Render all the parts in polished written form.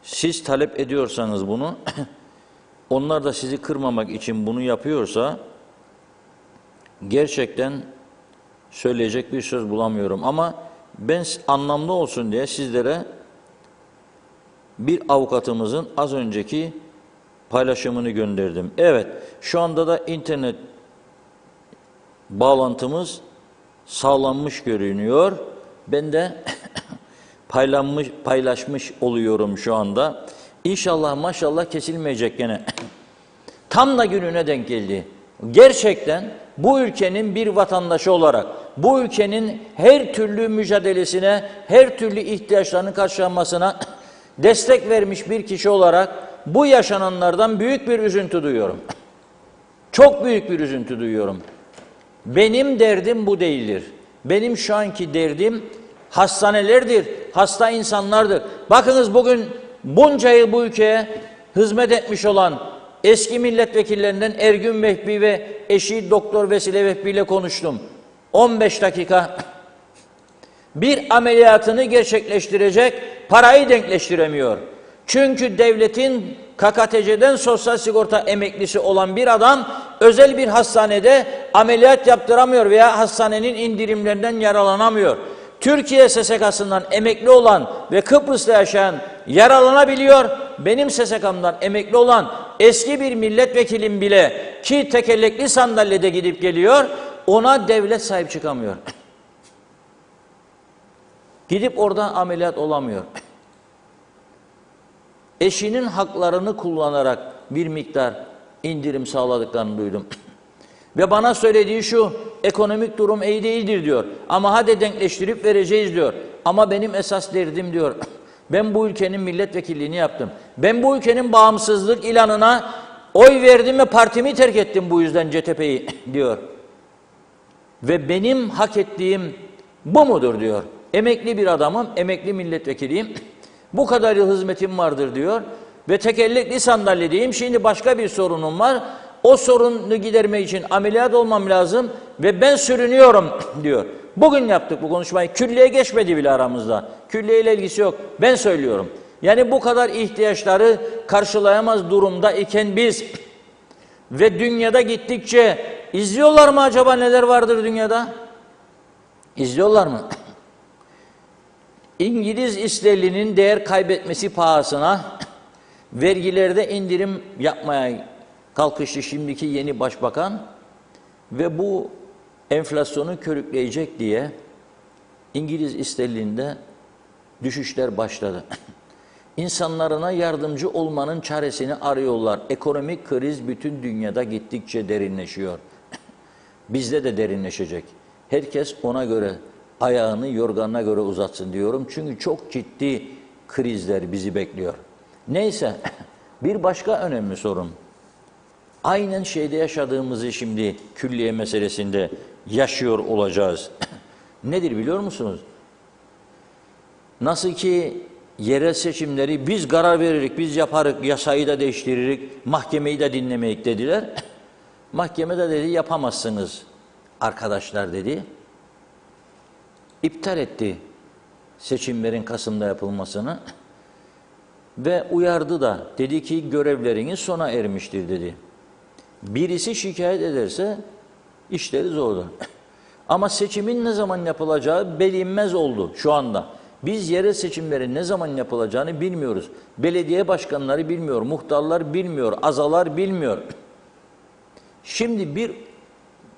siz talep ediyorsanız bunu, onlar da sizi kırmamak için bunu yapıyorsa, gerçekten söyleyecek bir söz bulamıyorum. Ama ben anlamlı olsun diye sizlere bir avukatımızın az önceki paylaşımını gönderdim. Evet, şu anda da internet bağlantımız sağlanmış görünüyor. Ben de paylaşmış oluyorum şu anda. İnşallah maşallah kesilmeyecek gene. Tam da gününe denk geldi. Gerçekten bu ülkenin bir vatandaşı olarak, bu ülkenin her türlü mücadelesine, her türlü ihtiyaçlarının karşılanmasına destek vermiş bir kişi olarak bu yaşananlardan büyük bir üzüntü duyuyorum. Çok büyük bir üzüntü duyuyorum. Benim derdim bu değildir. Benim şu anki derdim hastanelerdir, hasta insanlardır. Bakınız bugün bunca yıl bu ülkeye hizmet etmiş olan eski milletvekillerinden Ergün Vehbi ve eşi Doktor Vesile Vehbi ile konuştum. 15 dakika bir ameliyatını gerçekleştirecek parayı denkleştiremiyor. Çünkü devletin KKTC'den sosyal sigorta emeklisi olan bir adam özel bir hastanede ameliyat yaptıramıyor veya hastanenin indirimlerinden yararlanamıyor. Türkiye SSK'sından emekli olan ve Kıbrıs'ta yaşayan yararlanabiliyor. Benim SSK'mdan emekli olan eski bir milletvekilim bile ki tekerlekli sandalyede gidip geliyor, ona devlet sahip çıkamıyor. Gidip orada ameliyat olamıyor. Eşinin haklarını kullanarak bir miktar indirim sağladıklarını duydum. Ve bana söylediği şu, ekonomik durum iyi değildir diyor. Ama hadi denkleştirip vereceğiz diyor. Ama benim esas derdim diyor. Ben bu ülkenin milletvekilliğini yaptım. Ben bu ülkenin bağımsızlık ilanına oy verdim ve partimi terk ettim bu yüzden CTP'yi diyor. Ve benim hak ettiğim bu mudur diyor. Emekli bir adamım, emekli milletvekiliyim. Bu kadar yıl hizmetim vardır diyor. Ve tekerlekli sandalyedeyim. Şimdi başka bir sorunum var. O sorunu gidermek için ameliyat olmam lazım ve ben sürünüyorum diyor. Bugün yaptık bu konuşmayı. Külliye geçmedi bile aramızda. Külliye ile ilgisi yok. Ben söylüyorum. Yani bu kadar ihtiyaçları karşılayamaz durumda iken biz ve dünyada gittikçe izliyorlar mı acaba neler vardır dünyada? İzliyorlar mı? İngiliz İsterlinin değer kaybetmesi pahasına vergilerde indirim yapmaya kalkıştı şimdiki yeni başbakan ve bu enflasyonu körükleyecek diye İngiliz İsterlin'de düşüşler başladı. İnsanlarına yardımcı olmanın çaresini arıyorlar. Ekonomik kriz bütün dünyada gittikçe derinleşiyor. Bizde de derinleşecek. Herkes ona göre ayağını yorganına göre uzatsın diyorum. Çünkü çok ciddi krizler bizi bekliyor. Neyse, bir başka önemli sorun. Aynen şeyde yaşadığımızı şimdi külliye meselesinde yaşıyor olacağız. Nedir biliyor musunuz? Nasıl ki yerel seçimleri biz karar veririk, biz yaparık, yasayı da değiştiririk, mahkemeyi de dinlemeyik dediler. Mahkeme de dedi yapamazsınız arkadaşlar dedi. İptal etti seçimlerin Kasım'da yapılmasını ve uyardı da dedi ki görevleriniz sona ermiştir dedi. Birisi şikayet ederse işleri zordur. Ama seçimin ne zaman yapılacağı bilinmez oldu şu anda. Biz yerel seçimlerin ne zaman yapılacağını bilmiyoruz. Belediye başkanları bilmiyor, muhtarlar bilmiyor, azalar bilmiyor. Şimdi bir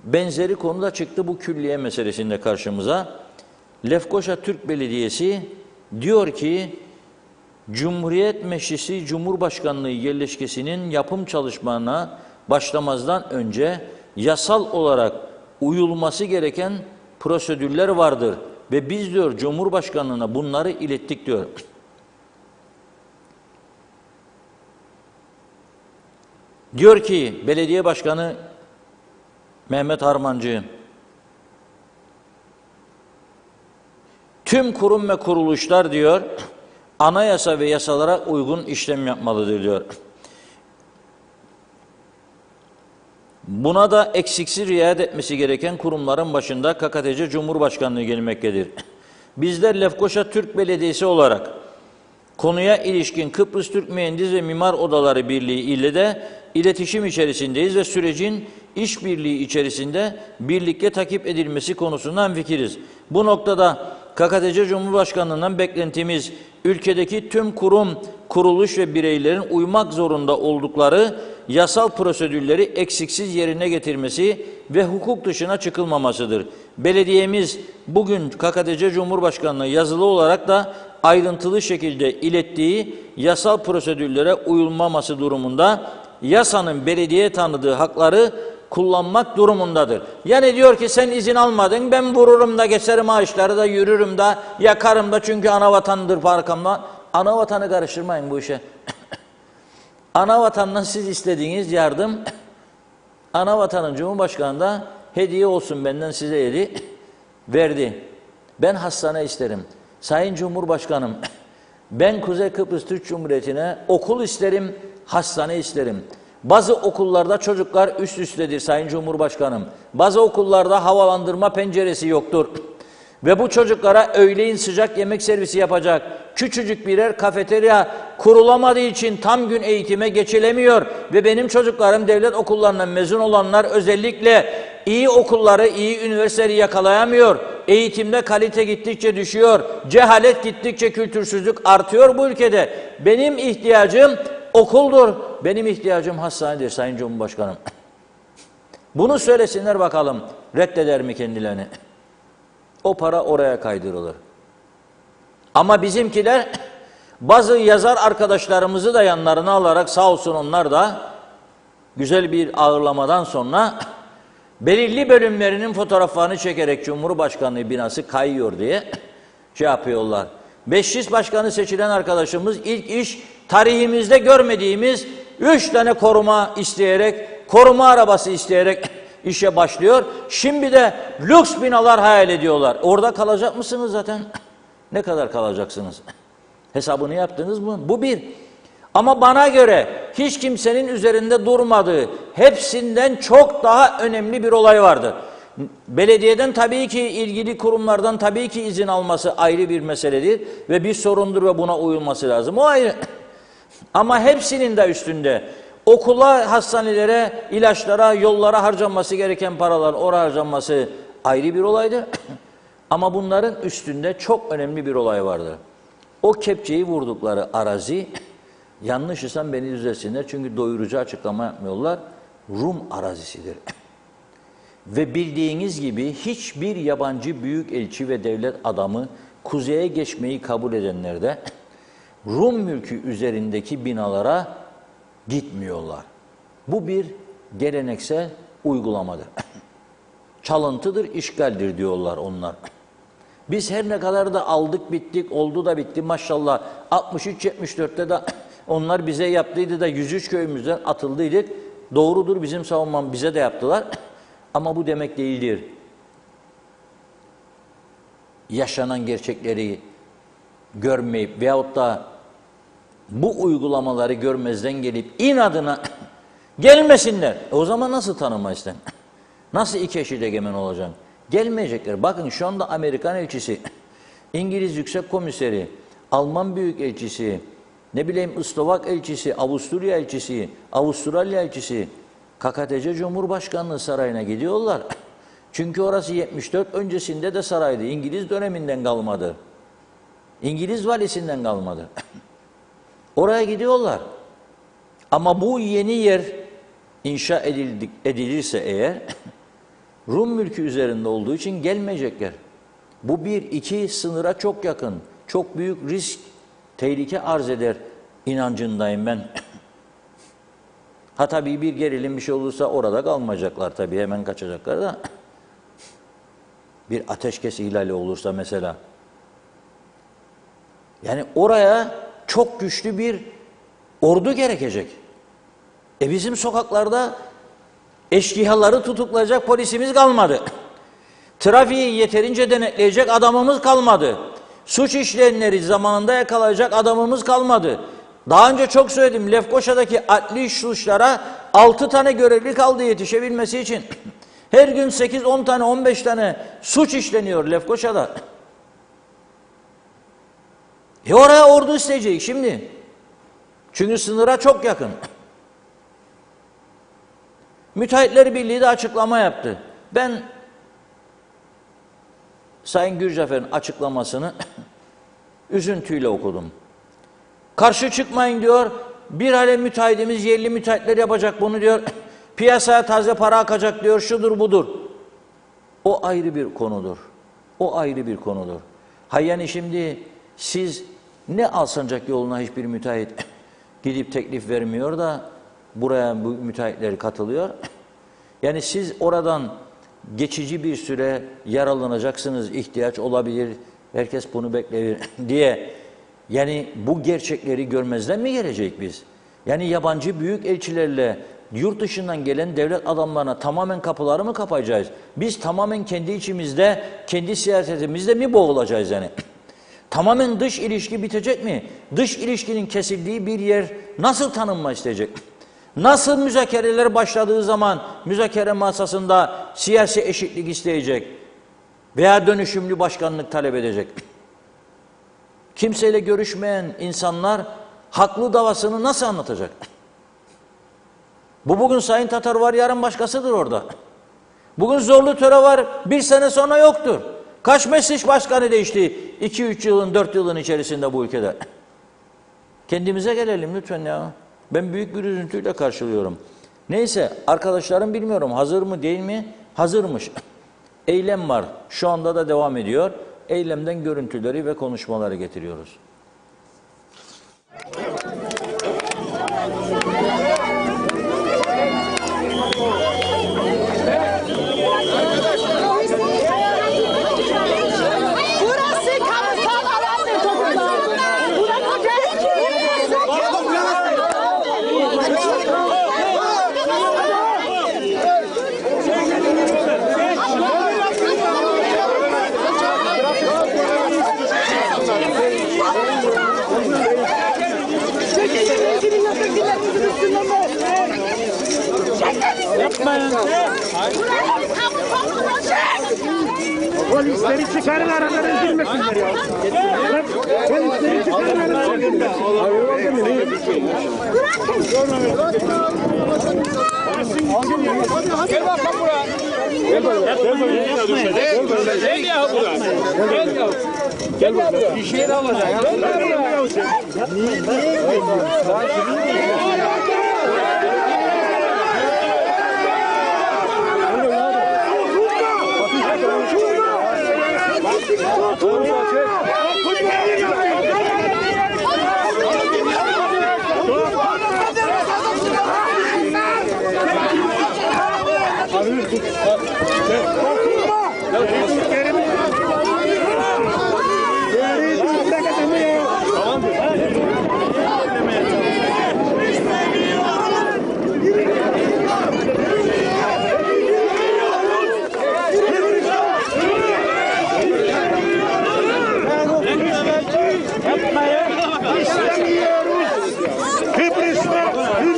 benzeri konuda çıktı bu külliye meselesinde karşımıza. Lefkoşa Türk Belediyesi diyor ki Cumhuriyet Meclisi Cumhurbaşkanlığı yerleşkesinin yapım çalışmalarına başlamazdan önce yasal olarak uyulması gereken prosedürler vardır ve biz diyor Cumhurbaşkanlığına bunları ilettik diyor. Diyor ki belediye başkanı Mehmet Harmancı tüm kurum ve kuruluşlar diyor anayasa ve yasalara uygun işlem yapmalıdır diyor. Buna da eksiksiz riayet etmesi gereken kurumların başında KKTC Cumhurbaşkanlığı gelmektedir. Bizler Lefkoşa Türk Belediyesi olarak Konuya ilişkin Kıbrıs Türk Mühendis ve Mimar Odaları Birliği ile de iletişim içerisindeyiz ve sürecin işbirliği içerisinde birlikte takip edilmesi konusundan fikiriz. Bu noktada KKTC Cumhurbaşkanlığından beklentimiz, ülkedeki tüm kurum, kuruluş ve bireylerin uymak zorunda oldukları yasal prosedürleri eksiksiz yerine getirmesi ve hukuk dışına çıkılmamasıdır. Belediyemiz bugün KKTC Cumhurbaşkanlığı yazılı olarak da ayrıntılı şekilde ilettiği yasal prosedürlere uyulmaması durumunda yasanın belediyeye tanıdığı hakları kullanmak durumundadır. Yani diyor ki sen izin almadın, ben vururum da geçerim ağaçları da yürürüm da yakarım da çünkü ana vatandır farkımda. Ana vatanı karıştırmayın bu işe. Ana vatandan siz istediğiniz yardım, ana vatanın Cumhurbaşkanı da hediye olsun benden size hediye verdi. Ben hastane isterim. Sayın Cumhurbaşkanım, ben Kuzey Kıbrıs Türk Cumhuriyeti'ne okul isterim, hastane isterim. Bazı okullarda çocuklar üst üstedir Sayın Cumhurbaşkanım. Bazı okullarda havalandırma penceresi yoktur. Ve bu çocuklara öğleyin sıcak yemek servisi yapacak küçücük birer kafeterya kurulamadığı için tam gün eğitime geçilemiyor. Ve benim çocuklarım devlet okullarından mezun olanlar özellikle iyi okulları, iyi üniversiteleri yakalayamıyor. Eğitimde kalite gittikçe düşüyor. Cehalet gittikçe kültürsüzlük artıyor bu ülkede. Benim ihtiyacım okuldur. Benim ihtiyacım hastanedir Sayın Cumhurbaşkanım. Bunu söylesinler bakalım. Reddeder mi kendilerini? O para oraya kaydırılır. Ama bizimkiler bazı yazar arkadaşlarımızı da yanlarına alarak sağ olsun onlar da güzel bir ağırlamadan sonra belirli bölümlerinin fotoğraflarını çekerek Cumhurbaşkanlığı binası kayıyor diye şey yapıyorlar. Meclis başkanı seçilen arkadaşımız ilk iş tarihimizde görmediğimiz 3 tane koruma isteyerek, koruma arabası isteyerek işe başlıyor. Şimdi de lüks binalar hayal ediyorlar. Orada kalacak mısınız zaten? Ne kadar kalacaksınız? Hesabını yaptınız mı? Bu bir. Ama bana göre hiç kimsenin üzerinde durmadığı, hepsinden çok daha önemli bir olay vardır. Belediyeden tabii ki, ilgili kurumlardan tabii ki izin alması ayrı bir meseledir ve bir sorundur ve buna uyulması lazım. O ayrı. Ama hepsinin de üstünde okula, hastanelere, ilaçlara, yollara harcanması gereken paralar oraya harcanması ayrı bir olaydır. Ama bunların üstünde çok önemli bir olay vardır. O kepçeyi vurdukları arazi, yanlış isem beni düzelsinler çünkü doyurucu açıklama yapmıyorlar, Rum arazisidir. Ve bildiğiniz gibi hiçbir yabancı büyükelçi ve devlet adamı kuzeye geçmeyi kabul edenlerde Rum mülkü üzerindeki binalara gitmiyorlar. Bu bir geleneksel uygulamadır. Çalıntıdır, işgaldir diyorlar onlar. Biz her ne kadar da aldık bittik, oldu da bitti maşallah. 63-74'te de onlar bize yaptıydı da 103 köyümüzden atıldıydık. Doğrudur, bizim savunmam bize de yaptılar. Ama bu demek değildir. Yaşanan gerçekleri görmeyip veyahut da bu uygulamaları görmezden gelip inadına gelmesinler. O zaman nasıl tanımayız sen? Nasıl iki eşit egemen olacaksın? Gelmeyecekler. Bakın şu anda Amerikan elçisi, İngiliz Yüksek Komiseri, Alman Büyükelçisi, ne bileyim Slovak elçisi, Avusturya elçisi, Avustralya elçisi, KKTC Cumhurbaşkanlığı sarayına gidiyorlar. Çünkü orası 74 öncesinde de saraydı. İngiliz döneminden kalmadı. İngiliz valisinden kalmadı. Oraya gidiyorlar. Ama bu yeni yer inşa edilirse eğer Rum mülkü üzerinde olduğu için gelmeyecekler. Bu bir, iki sınıra çok yakın. Çok büyük risk, tehlike arz eder inancındayım ben. Ha tabii bir gerilim bir şey olursa orada kalmayacaklar tabii hemen kaçacaklar da. Bir ateşkes ihlali olursa mesela. Yani oraya çok güçlü bir ordu gerekecek. Bizim sokaklarda eşkıyaları tutuklayacak polisimiz kalmadı. Trafiği yeterince denetleyecek adamımız kalmadı. Suç işleyenleri zamanında yakalayacak adamımız kalmadı. Daha önce çok söyledim, Lefkoşa'daki adli suçlara 6 tane görevli kaldı yetişebilmesi için. Her gün 8-10 tane, 15 tane suç işleniyor Lefkoşa'da. Oraya ordu isteyecek şimdi. Çünkü sınıra çok yakın. Müteahhitler Birliği de açıklama yaptı. Ben Sayın Gürcafer'in açıklamasını üzüntüyle okudum. Karşı çıkmayın diyor. Bir alem müteahhitimiz, yerli müteahhitler yapacak bunu diyor. Piyasaya taze para akacak diyor. Şudur budur. O ayrı bir konudur. O ayrı bir konudur. Yani şimdi siz ne Alsancak yoluna hiçbir müteahhit gidip teklif vermiyor da buraya bu müteahhitler katılıyor. Yani siz oradan geçici bir süre yararlanacaksınız, ihtiyaç olabilir, herkes bunu bekler diye. Yani bu gerçekleri görmezden mi gelecek biz? Yani yabancı büyük elçilerle yurt dışından gelen devlet adamlarına tamamen kapıları mı kapayacağız? Biz tamamen kendi içimizde, kendi siyasetimizde mi boğulacağız yani? Tamamen dış ilişki bitecek mi? Dış ilişkinin kesildiği bir yer nasıl tanınma isteyecek? Nasıl müzakereler başladığı zaman müzakere masasında siyasi eşitlik isteyecek veya dönüşümlü başkanlık talep edecek? Kimseyle görüşmeyen insanlar haklı davasını nasıl anlatacak? Bugün Sayın Tatar var, yarın başkasıdır orada. Bugün Zorlu Töre var, bir sene sonra yoktur. Kaç meclis başkanı değişti 2-3 yılın, 4 yılın içerisinde bu ülkede? Kendimize gelelim lütfen ya. Ben büyük bir üzüntüyle karşılıyorum. Neyse, arkadaşlarım bilmiyorum hazır mı değil mi? Hazırmış. Eylem var. Şu anda da devam ediyor. Eylemden görüntüleri ve konuşmaları getiriyoruz. Yapmayın. Polisleri çıkarın, aralarına girmesinler ya. Polisleri çıkarın, aralarına girmesinler. Gel bakalım buraya. Gel buraya. Gel ya buraya. Gel ya. Gel buraya. Bir şey de alacak. Gel buraya.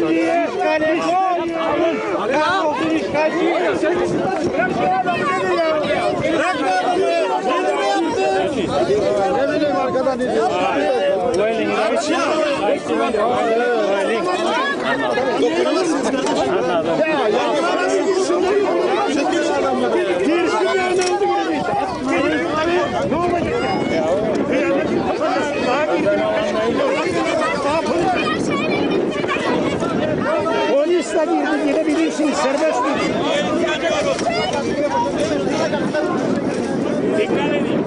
Niye? Ne bileyim arkadan ne diyor? Polisle girdi, gidebilirsin, serbest mi? Tekrar edeyim.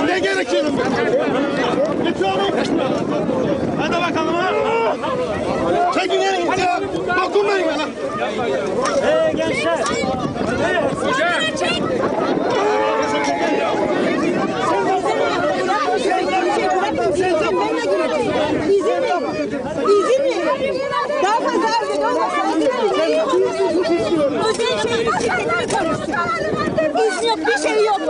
Ne gerekiyor? Hadi bakalım ha. Çekin yere git ya. Dokunmayın bana. Gençler. Hocam. İzin mi? İzin mi? İş yok, bir şey yok.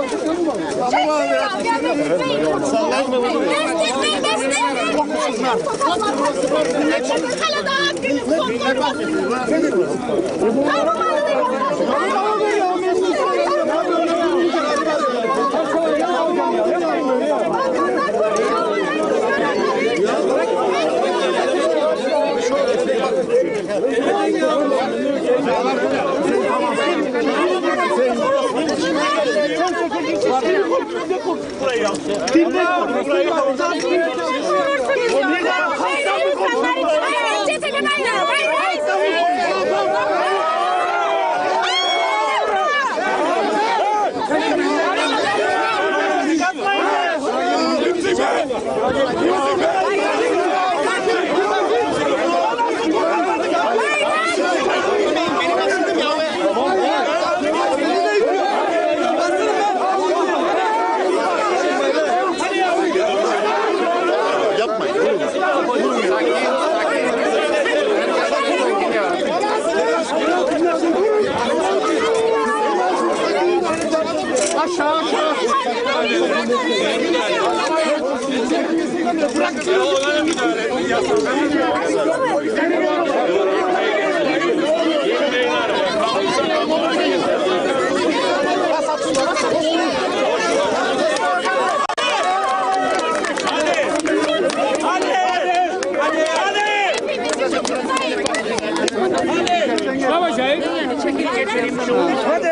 Hadi.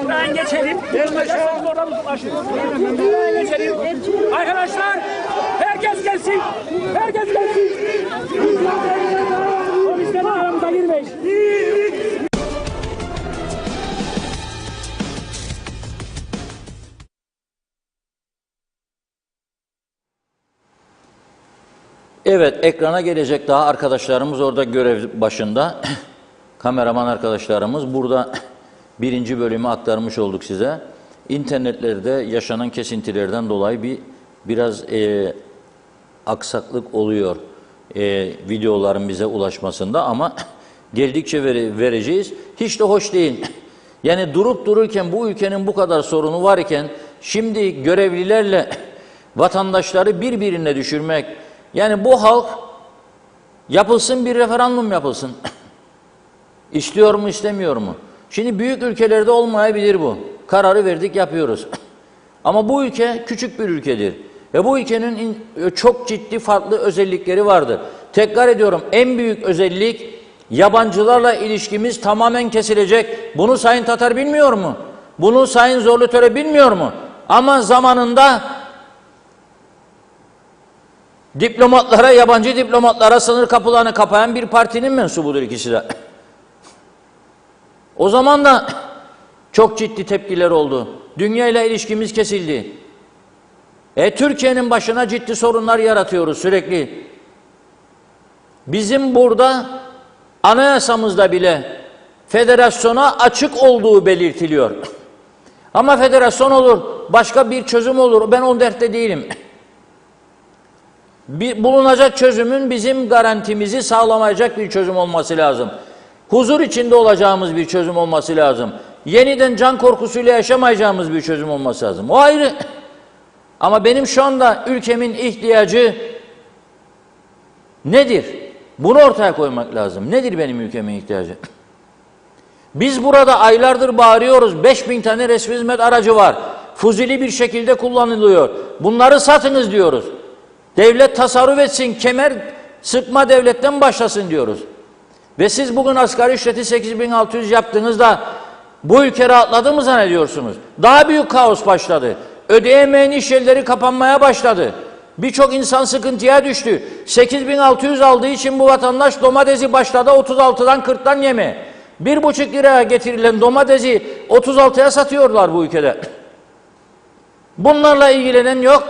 Buradan geçelim. Buradan geçelim. Arkadaşlar, herkes gelsin. Herkes gelsin. Polisler aramıza girmeyin. Evet, ekrana gelecek daha arkadaşlarımız orada görev başında. Kameraman arkadaşlarımız burada birinci bölümü aktarmış olduk size. İnternetlerde yaşanan kesintilerden dolayı biraz aksaklık oluyor videoların bize ulaşmasında ama geldikçe vereceğiz. Hiç de hoş değil. Yani durup dururken bu ülkenin bu kadar sorunu varken şimdi görevlilerle vatandaşları birbirine düşürmek, yani bu halk yapılsın bir referandum yapılsın. İstiyor mu istemiyor mu? Şimdi büyük ülkelerde olmayabilir bu. Kararı verdik yapıyoruz. Ama bu ülke küçük bir ülkedir. Ve bu ülkenin çok ciddi farklı özellikleri vardır. Tekrar ediyorum, en büyük özellik yabancılarla ilişkimiz tamamen kesilecek. Bunu Sayın Tatar bilmiyor mu? Bunu Sayın Zorlu Töre bilmiyor mu? Ama zamanında diplomatlara, yabancı diplomatlara sınır kapılarını kapayan bir partinin mensubudur ikisi de. O zaman da çok ciddi tepkiler oldu. Dünya ile ilişkimiz kesildi. Türkiye'nin başına ciddi sorunlar yaratıyoruz sürekli. Bizim burada anayasamızda bile federasyona açık olduğu belirtiliyor. Ama federasyon olur, başka bir çözüm olur. Ben o dertte değilim. Bulunacak çözümün bizim garantimizi sağlamayacak bir çözüm olması lazım. Huzur içinde olacağımız bir çözüm olması lazım. Yeniden can korkusuyla yaşamayacağımız bir çözüm olması lazım. O ayrı. Ama benim şu anda ülkemin ihtiyacı nedir? Bunu ortaya koymak lazım. Nedir benim ülkemin ihtiyacı? Biz burada aylardır bağırıyoruz. 5000 tane resmi hizmet aracı var. Fuzuli bir şekilde kullanılıyor. Bunları satınız diyoruz. Devlet tasarruf etsin, kemer sıkma devletten başlasın diyoruz. Ve siz bugün asgari ücreti 8600 yaptığınızda bu ülke rahatladı mı zannediyorsunuz? Daha büyük kaos başladı. Ödeyemeyen iş yerleri kapanmaya başladı. Birçok insan sıkıntıya düştü. 8600 aldığı için bu vatandaş domatesi başladı 36'dan 40'tan yeme. 1,5 liraya getirilen domatesi 36'ya satıyorlar bu ülkede. Bunlarla ilgilenen yok.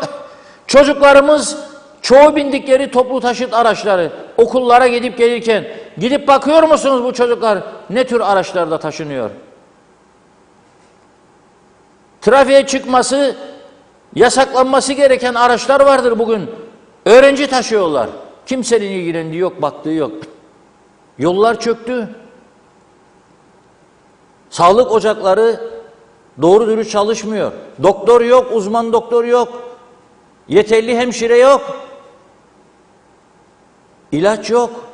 Çocuklarımız çoğu bindikleri toplu taşıt araçları okullara gidip gelirken gidip bakıyor musunuz bu çocuklar ne tür araçlarda taşınıyor? Trafiğe çıkması, yasaklanması gereken araçlar vardır bugün. Öğrenci taşıyorlar. Kimsenin ilgilendiği yok, baktığı yok. Yollar çöktü. Sağlık ocakları doğru dürüst çalışmıyor. Doktor yok, uzman doktor yok. Yeterli hemşire yok. İlaç yok.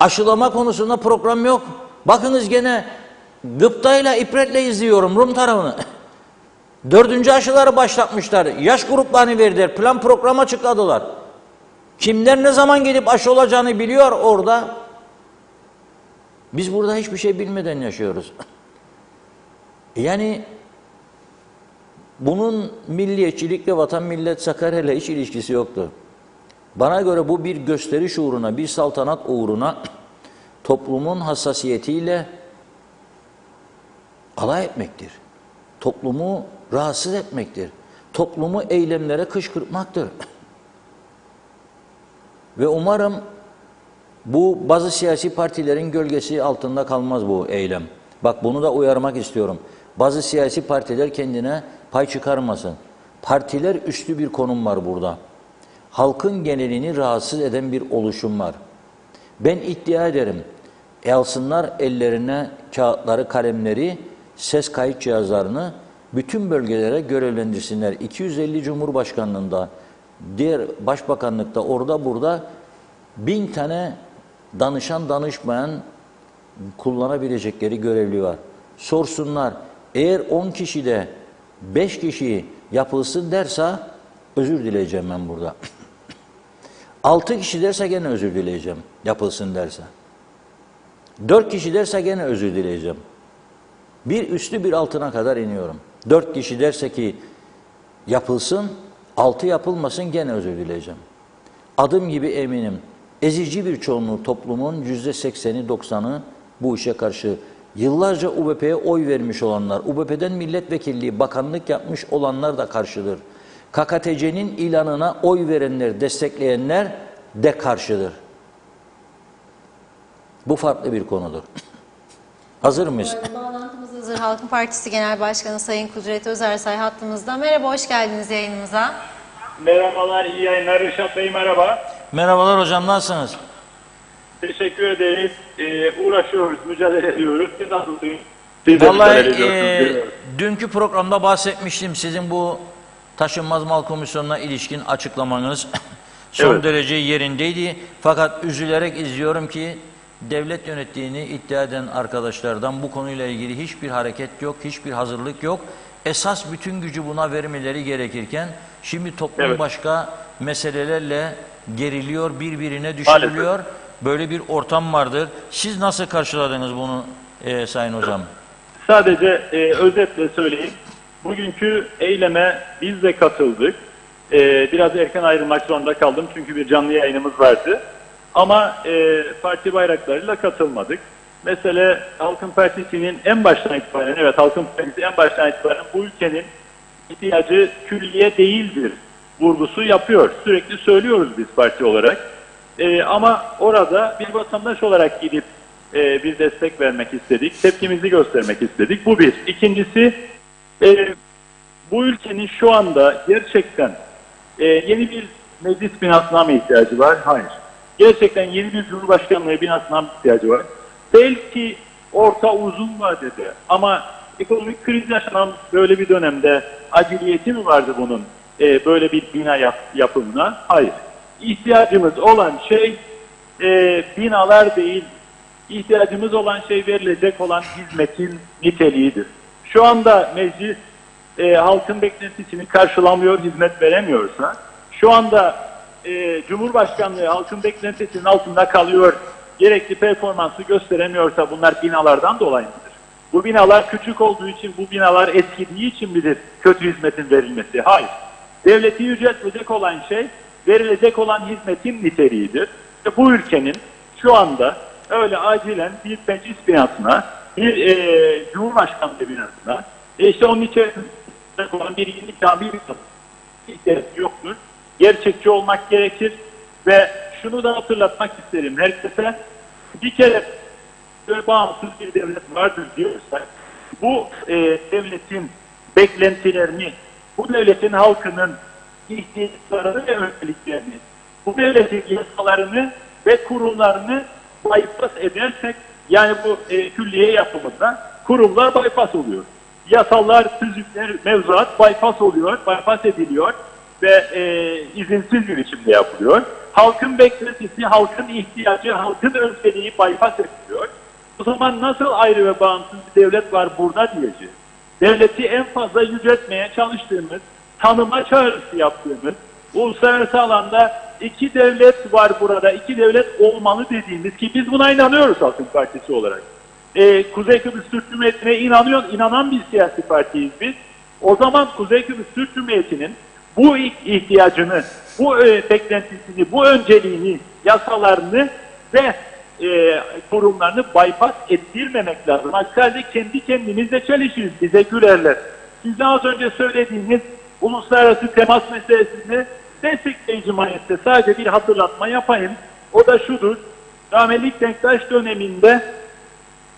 Aşılama konusunda program yok. Bakınız gene gıptayla, ipretle izliyorum Rum tarafını. 4. aşıları başlatmışlar. Yaş gruplarını verdiler. Plan program açıkladılar. Kimler ne zaman gelip aşı olacağını biliyor orada. Biz burada hiçbir şey bilmeden yaşıyoruz. Yani bunun milliyetçilikle, vatan millet Sakarya'yla hiç ilişkisi yoktu. Bana göre bu bir gösteriş uğruna, bir saltanat uğruna toplumun hassasiyetiyle alay etmektir. Toplumu rahatsız etmektir. Toplumu eylemlere kışkırtmaktır. Ve umarım bu bazı siyasi partilerin gölgesi altında kalmaz bu eylem. Bak bunu da uyarmak istiyorum. Bazı siyasi partiler kendine pay çıkarmasın. Partiler üstü bir konum var burada. Halkın genelini rahatsız eden bir oluşum var. Ben iddia ederim. Alsınlar ellerine kağıtları, kalemleri, ses kayıt cihazlarını bütün bölgelere görevlendirsinler. 250 Cumhurbaşkanlığında, diğer başbakanlıkta, orada burada 1000 tane danışan, danışmayan kullanabilecekleri görevli var. Sorsunlar. Eğer 10 kişide 5 kişi yapılsın derse özür dileyeceğim ben burada. 6 kişi derse gene özür dileyeceğim. Yapılsın derse. 4 kişi derse gene özür dileyeceğim. Bir üstü bir altına kadar iniyorum. 4 kişi derse ki yapılsın, 6 yapılmasın gene özür dileyeceğim. Adım gibi eminim. Ezici bir çoğunluğu toplumun %80'i 90'ı bu işe karşı. Yıllarca UBP'ye oy vermiş olanlar, UBP'den milletvekilliği, bakanlık yapmış olanlar da karşıdır. KKTC'nin ilanına oy verenler, destekleyenler de karşıdır. Bu farklı bir konudur. Hazır mıyız? Bağlantımız hazır. Halkın Partisi Genel Başkanı Sayın Kudret Özersay hattımızda. Merhaba, hoş geldiniz yayınımıza. Merhabalar, iyi yayınlar. Rüşat Bey merhaba. Merhabalar hocam, nasılsınız? Teşekkür ederiz. Uğraşıyoruz, mücadele ediyoruz. Siz nasılsınız? Vallahi dünkü programda bahsetmiştim sizin bu taşınmaz mal komisyonuna ilişkin açıklamanız son Evet. derece yerindeydi. Fakat üzülerek izliyorum ki devlet yönettiğini iddia eden arkadaşlardan bu konuyla ilgili hiçbir hareket yok, hiçbir hazırlık yok. Esas bütün gücü buna vermeleri gerekirken şimdi toplum Evet. başka meselelerle geriliyor, birbirine düşürülüyor. Maalesef. Böyle bir ortam vardır. Siz nasıl karşıladınız bunu Sayın Hocam? Sadece özetle söyleyeyim. Bugünkü eyleme biz de katıldık. Biraz erken ayrılmak zorunda kaldım çünkü bir canlı yayınımız vardı. Ama parti bayraklarıyla katılmadık. Mesele Halkın Partisi'nin en baştan itibaren, evet Halkın Partisi en baştan itibaren bu ülkenin ihtiyacı külliye değildir vurgusu yapıyor. Sürekli söylüyoruz biz parti olarak. Ama orada bir vatandaş olarak gidip bir destek vermek istedik. Tepkimizi göstermek istedik. Bu bir. İkincisi bu ülkenin şu anda gerçekten yeni bir meclis binasına mı ihtiyacı var? Hayır. Gerçekten yeni bir Cumhurbaşkanlığı binasına mı ihtiyacı var? Belki orta uzun vadede ama ekonomik kriz yaşanan böyle bir dönemde aciliyeti mi vardı bunun böyle bir bina yapımına? Hayır. İhtiyacımız olan şey binalar değil, ihtiyacımız olan şey verilecek olan hizmetin niteliğidir. Şu anda meclis halkın beklentisini karşılamıyor, hizmet veremiyorsa, şu anda Cumhurbaşkanlığı halkın beklentisinin altında kalıyor, gerekli performansı gösteremiyorsa bunlar binalardan dolayı mıdır? Bu binalar küçük olduğu için, bu binalar eskidiği için midir kötü hizmetin verilmesi? Hayır. Devleti yüceltecek olan şey, verilecek olan hizmetin niteliğidir. İşte bu ülkenin şu anda öyle acilen bir meclis binasına, bir Cumhurbaşkanlığı binasına, işte onun içerisinde olan bir yeni cami binasına ihtiyacı yoktur. Gerçekçi olmak gerekir ve şunu da hatırlatmak isterim herkese. Bir kere bağımsız bir devlet vardır diyorsak, bu devletin beklentilerini, bu devletin halkının ihtiyaçlarını ve önceliklerini, bu devletin yasalarını ve kurumlarını bypass edersek, yani bu külliye yapımında kurumlar bypass oluyor. Yasalar, tüzükler, mevzuat bypass oluyor, bypass ediliyor ve izinsiz bir biçimde yapılıyor. Halkın beklentisi, halkın ihtiyacı, halkın önceliği bypass ediliyor. O zaman nasıl ayrı ve bağımsız bir devlet var burada diyeceğiz. Devleti en fazla yüceltmeye çalıştığımız, tanıma çağrısı yaptığımız, uluslararası alanda iki devlet var burada, iki devlet olmalı dediğimiz, ki biz buna inanıyoruz Halkın Partisi olarak. Kuzey Kıbrıs Türk Cumhuriyeti'ne inanan bir siyasi partiyiz biz. O zaman Kuzey Kıbrıs Türk Cumhuriyeti'nin bu ihtiyacını, bu beklentisini, bu önceliğini, yasalarını ve kurumlarını bypass ettirmemek lazım. Aksi halde kendi kendimizle çelişiriz, bize gülerler. Sizin az önce söylediğiniz uluslararası temas meselesini destekleyici mahiyette sadece bir hatırlatma yapayım. O da şudur: Rahmetli Denktaş döneminde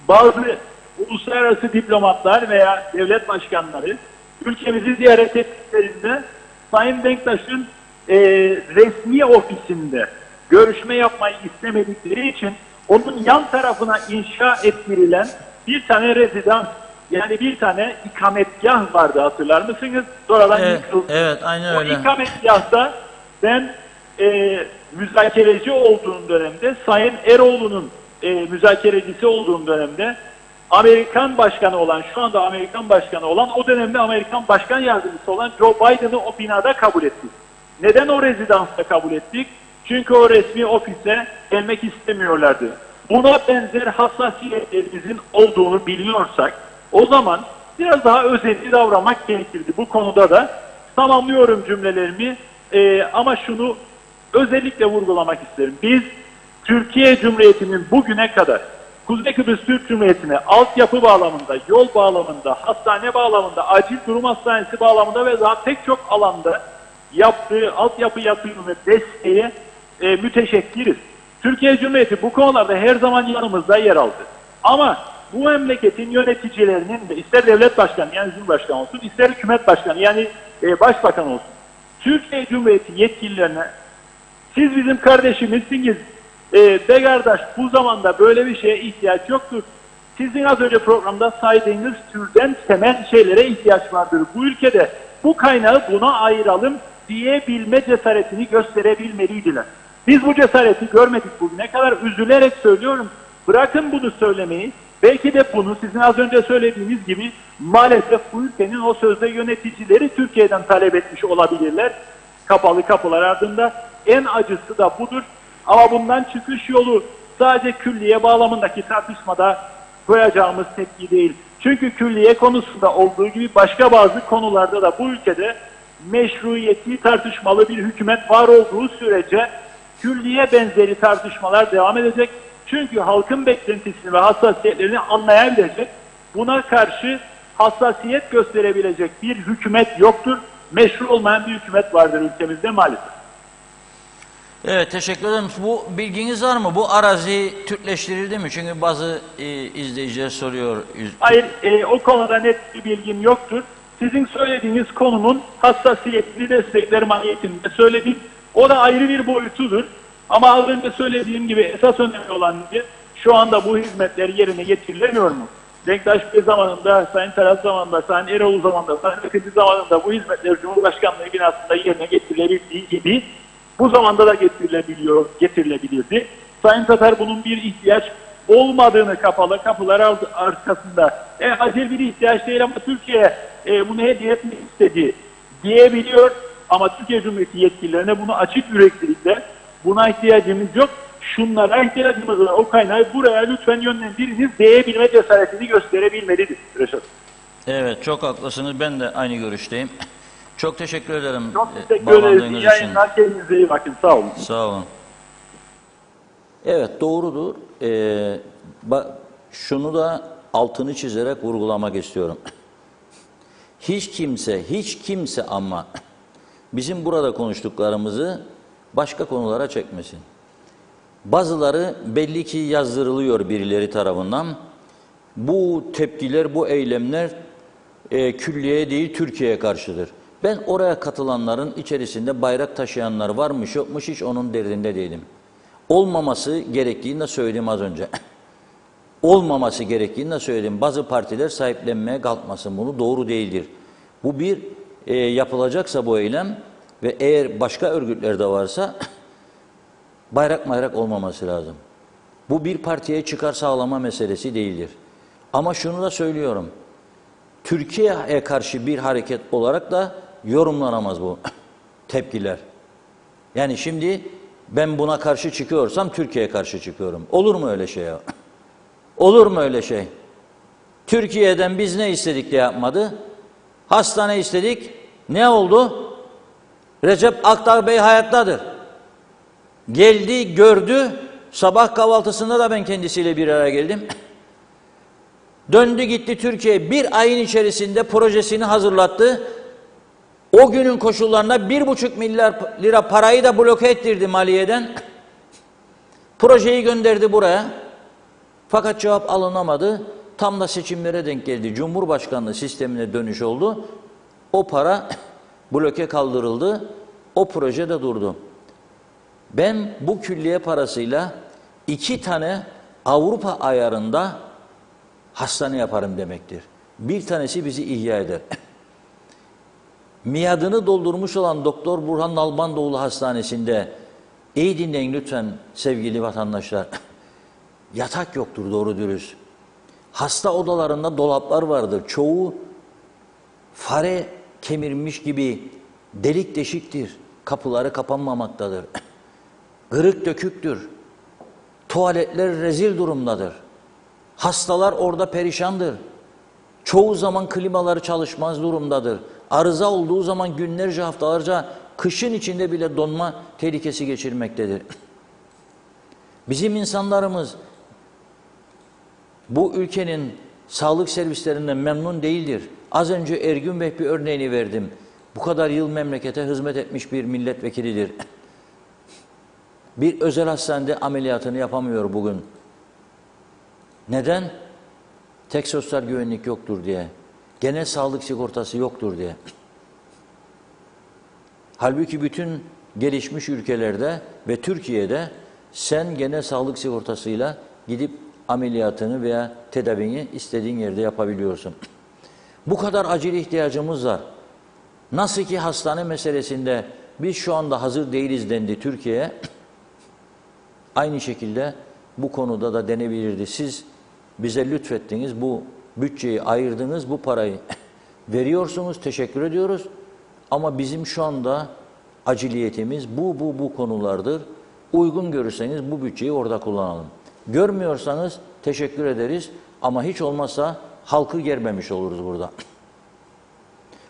bazı uluslararası diplomatlar veya devlet başkanları ülkemizi ziyaret ettiklerinde Sayın Denktaş'ın resmi ofisinde görüşme yapmayı istemedikleri için onun yan tarafına inşa ettirilen bir tane rezidans, yani bir tane ikametgah vardı, hatırlar mısınız? Sonradan yıkıldı. Evet, aynen öyle. O ikametgahta ben müzakereci olduğum dönemde, Sayın Eroğlu'nun müzakerecisi olduğum dönemde Amerikan başkanı olan, şu anda Amerikan başkanı olan, o dönemde Amerikan başkan yardımcısı olan Joe Biden'ı o binada kabul ettik. Neden o rezidansta kabul ettik? Çünkü o resmi ofise gelmek istemiyorlardı. Buna benzer hassasiyetlerimizin olduğunu biliyorsak, o zaman biraz daha özenli davranmak gerekirdi. Bu konuda da tamamlıyorum cümlelerimi ama şunu özellikle vurgulamak isterim. Biz Türkiye Cumhuriyeti'nin bugüne kadar Kuzey Kıbrıs Türk Cumhuriyeti'ne altyapı bağlamında, yol bağlamında, hastane bağlamında, acil durum hastanesi bağlamında ve daha pek çok alanda yaptığı altyapı yatırımı ve desteğe müteşekkiriz. Türkiye Cumhuriyeti bu konularda her zaman yanımızda yer aldı. Ama bu memleketin yöneticilerinin de, ister devlet başkanı yani Cumhurbaşkanı olsun, ister hükümet başkanı yani başbakan olsun, Türkiye Cumhuriyeti yetkililerine siz bizim kardeşimizsiniz, be kardeş bu zamanda böyle bir şeye ihtiyaç yoktur. Sizin az önce programda saydığınız türden temel şeylere ihtiyaç vardır. Bu ülkede bu kaynağı buna ayıralım diyebilme cesaretini gösterebilmeliydiler. Biz bu cesareti görmedik bugüne kadar, üzülerek söylüyorum. Bırakın bunu söylemeyi. Belki de bunu sizin az önce söylediğiniz gibi maalesef bu ülkenin o sözde yöneticileri Türkiye'den talep etmiş olabilirler. Kapalı kapılar ardında. En acısı da budur. Ama bundan çıkış yolu sadece külliye bağlamındaki tartışmada koyacağımız tepki değil. Çünkü külliye konusunda olduğu gibi başka bazı konularda da bu ülkede meşruiyeti tartışmalı bir hükümet var olduğu sürece külliye benzeri tartışmalar devam edecek. Çünkü halkın beklentisini ve hassasiyetlerini anlayabilecek, buna karşı hassasiyet gösterebilecek bir hükümet yoktur. Meşru olmayan bir hükümet vardır ülkemizde maalesef. Evet, teşekkür ederim. Bu bilginiz var mı? Bu arazi Türkleştirildi mi? Çünkü bazı izleyiciler soruyor. Hayır, o konuda net bir bilgim yoktur. Sizin söylediğiniz konunun hassasiyetli destekler mahiyetinde söyledik. O da ayrı bir boyutudur. Ama az önce söylediğim gibi esas önemli olan şu anda bu hizmetler yerine getirilemiyor mu? Denktaş Bey zamanında, Sayın Talat zamanında, Sayın Eroğlu zamanında, Sayın Akıncı zamanında bu hizmetler Cumhurbaşkanlığı binasında yerine getirilebildiği gibi bu zamanda da getirilebilirdi. Sayın Tatar bunun bir ihtiyaç olmadığını kapalı kapılar arkasında acil bir ihtiyaç değil ama Türkiye bunu hediye etmek istedi diyebiliyor. Ama Türkiye Cumhuriyeti yetkililerine bunu açık yüreklilikle, buna ihtiyacımız yok, şunlara ihtiyacımız var, o kaynağı buraya lütfen yönlendiriniz diyebilme cesaretini gösterebilmelidir. Reşat. Evet, çok haklısınız. Ben de aynı görüşteyim. Çok teşekkür ederim. Çok teşekkür ederiz. Bağlandığınız İyi için. yayınlar. Kendinize iyi bakın. Sağ olun. Sağ olun. Evet, doğrudur. Şunu da altını çizerek vurgulamak istiyorum. Hiç kimse ama bizim burada konuştuklarımızı başka konulara çekmesin. Bazıları belli ki yazdırılıyor birileri tarafından. Bu tepkiler, bu eylemler külliye değil Türkiye'ye karşıdır. Ben oraya katılanların içerisinde bayrak taşıyanlar varmış yokmuş hiç onun derdinde değilim. Olmaması gerektiğini de söyledim az önce. olmaması gerektiğini de söyledim. Bazı partiler sahiplenmeye kalkmasın, bunu doğru değildir. Bu bir yapılacaksa bu eylem ve eğer başka örgütler de varsa bayrak olmaması lazım. Bu bir partiye çıkar sağlama meselesi değildir. Ama şunu da söylüyorum. Türkiye'ye karşı bir hareket olarak da yorumlanamaz bu tepkiler. Yani şimdi ben buna karşı çıkıyorsam Türkiye'ye karşı çıkıyorum. Olur mu öyle şey ya? Olur mu öyle şey? Türkiye'den biz ne istedik de yapmadı? Hastane istedik. Ne oldu? Recep Aktar Bey hayattadır. Geldi, gördü. Sabah kahvaltısında da ben kendisiyle bir araya geldim. Döndü gitti Türkiye. Bir ayın içerisinde projesini hazırlattı. O günün koşullarında 1,5 milyar lira parayı da bloke ettirdi maliyeden. Projeyi gönderdi buraya. Fakat cevap alınamadı. Tam da seçimlere denk geldi. Cumhurbaşkanlığı sistemine dönüş oldu. O para bloke kaldırıldı. O proje de durdu. Ben bu külliye parasıyla 2 tane Avrupa ayarında hastane yaparım demektir. Bir tanesi bizi ihya eder. Miadını doldurmuş olan Doktor Burhan Nalbandoğlu Hastanesi'nde, iyi dinleyin lütfen sevgili vatandaşlar, yatak yoktur doğru dürüst. Hasta odalarında dolaplar vardır. Çoğu fare kemirmiş gibi delik deşiktir. Kapıları kapanmamaktadır. Kırık döküktür. Tuvaletler rezil durumdadır. Hastalar orada perişandır. Çoğu zaman klimaları çalışmaz durumdadır. Arıza olduğu zaman günlerce, haftalarca, kışın içinde bile donma tehlikesi geçirmektedir. Bizim insanlarımız bu ülkenin sağlık servislerinden memnun değildir. Az önce Ergün Bey bir örneğini verdim. Bu kadar yıl memlekete hizmet etmiş bir milletvekilidir. Bir özel hastanede ameliyatını yapamıyor bugün. Neden? Tek sosyal güvenlik yoktur diye. Genel sağlık sigortası yoktur diye. Halbuki bütün gelişmiş ülkelerde ve Türkiye'de sen genel sağlık sigortasıyla gidip ameliyatını veya tedavini istediğin yerde yapabiliyorsun. Bu kadar acil ihtiyacımız var. Nasıl ki hastane meselesinde biz şu anda hazır değiliz dendi Türkiye'ye, aynı şekilde bu konuda da denebilirdi. Siz bize lütfettiniz, bu bütçeyi ayırdınız, bu parayı veriyorsunuz, teşekkür ediyoruz. Ama bizim şu anda aciliyetimiz bu konulardır. Uygun görürseniz bu bütçeyi orada kullanalım. Görmüyorsanız teşekkür ederiz ama hiç olmazsa halkı germemiş oluruz burada.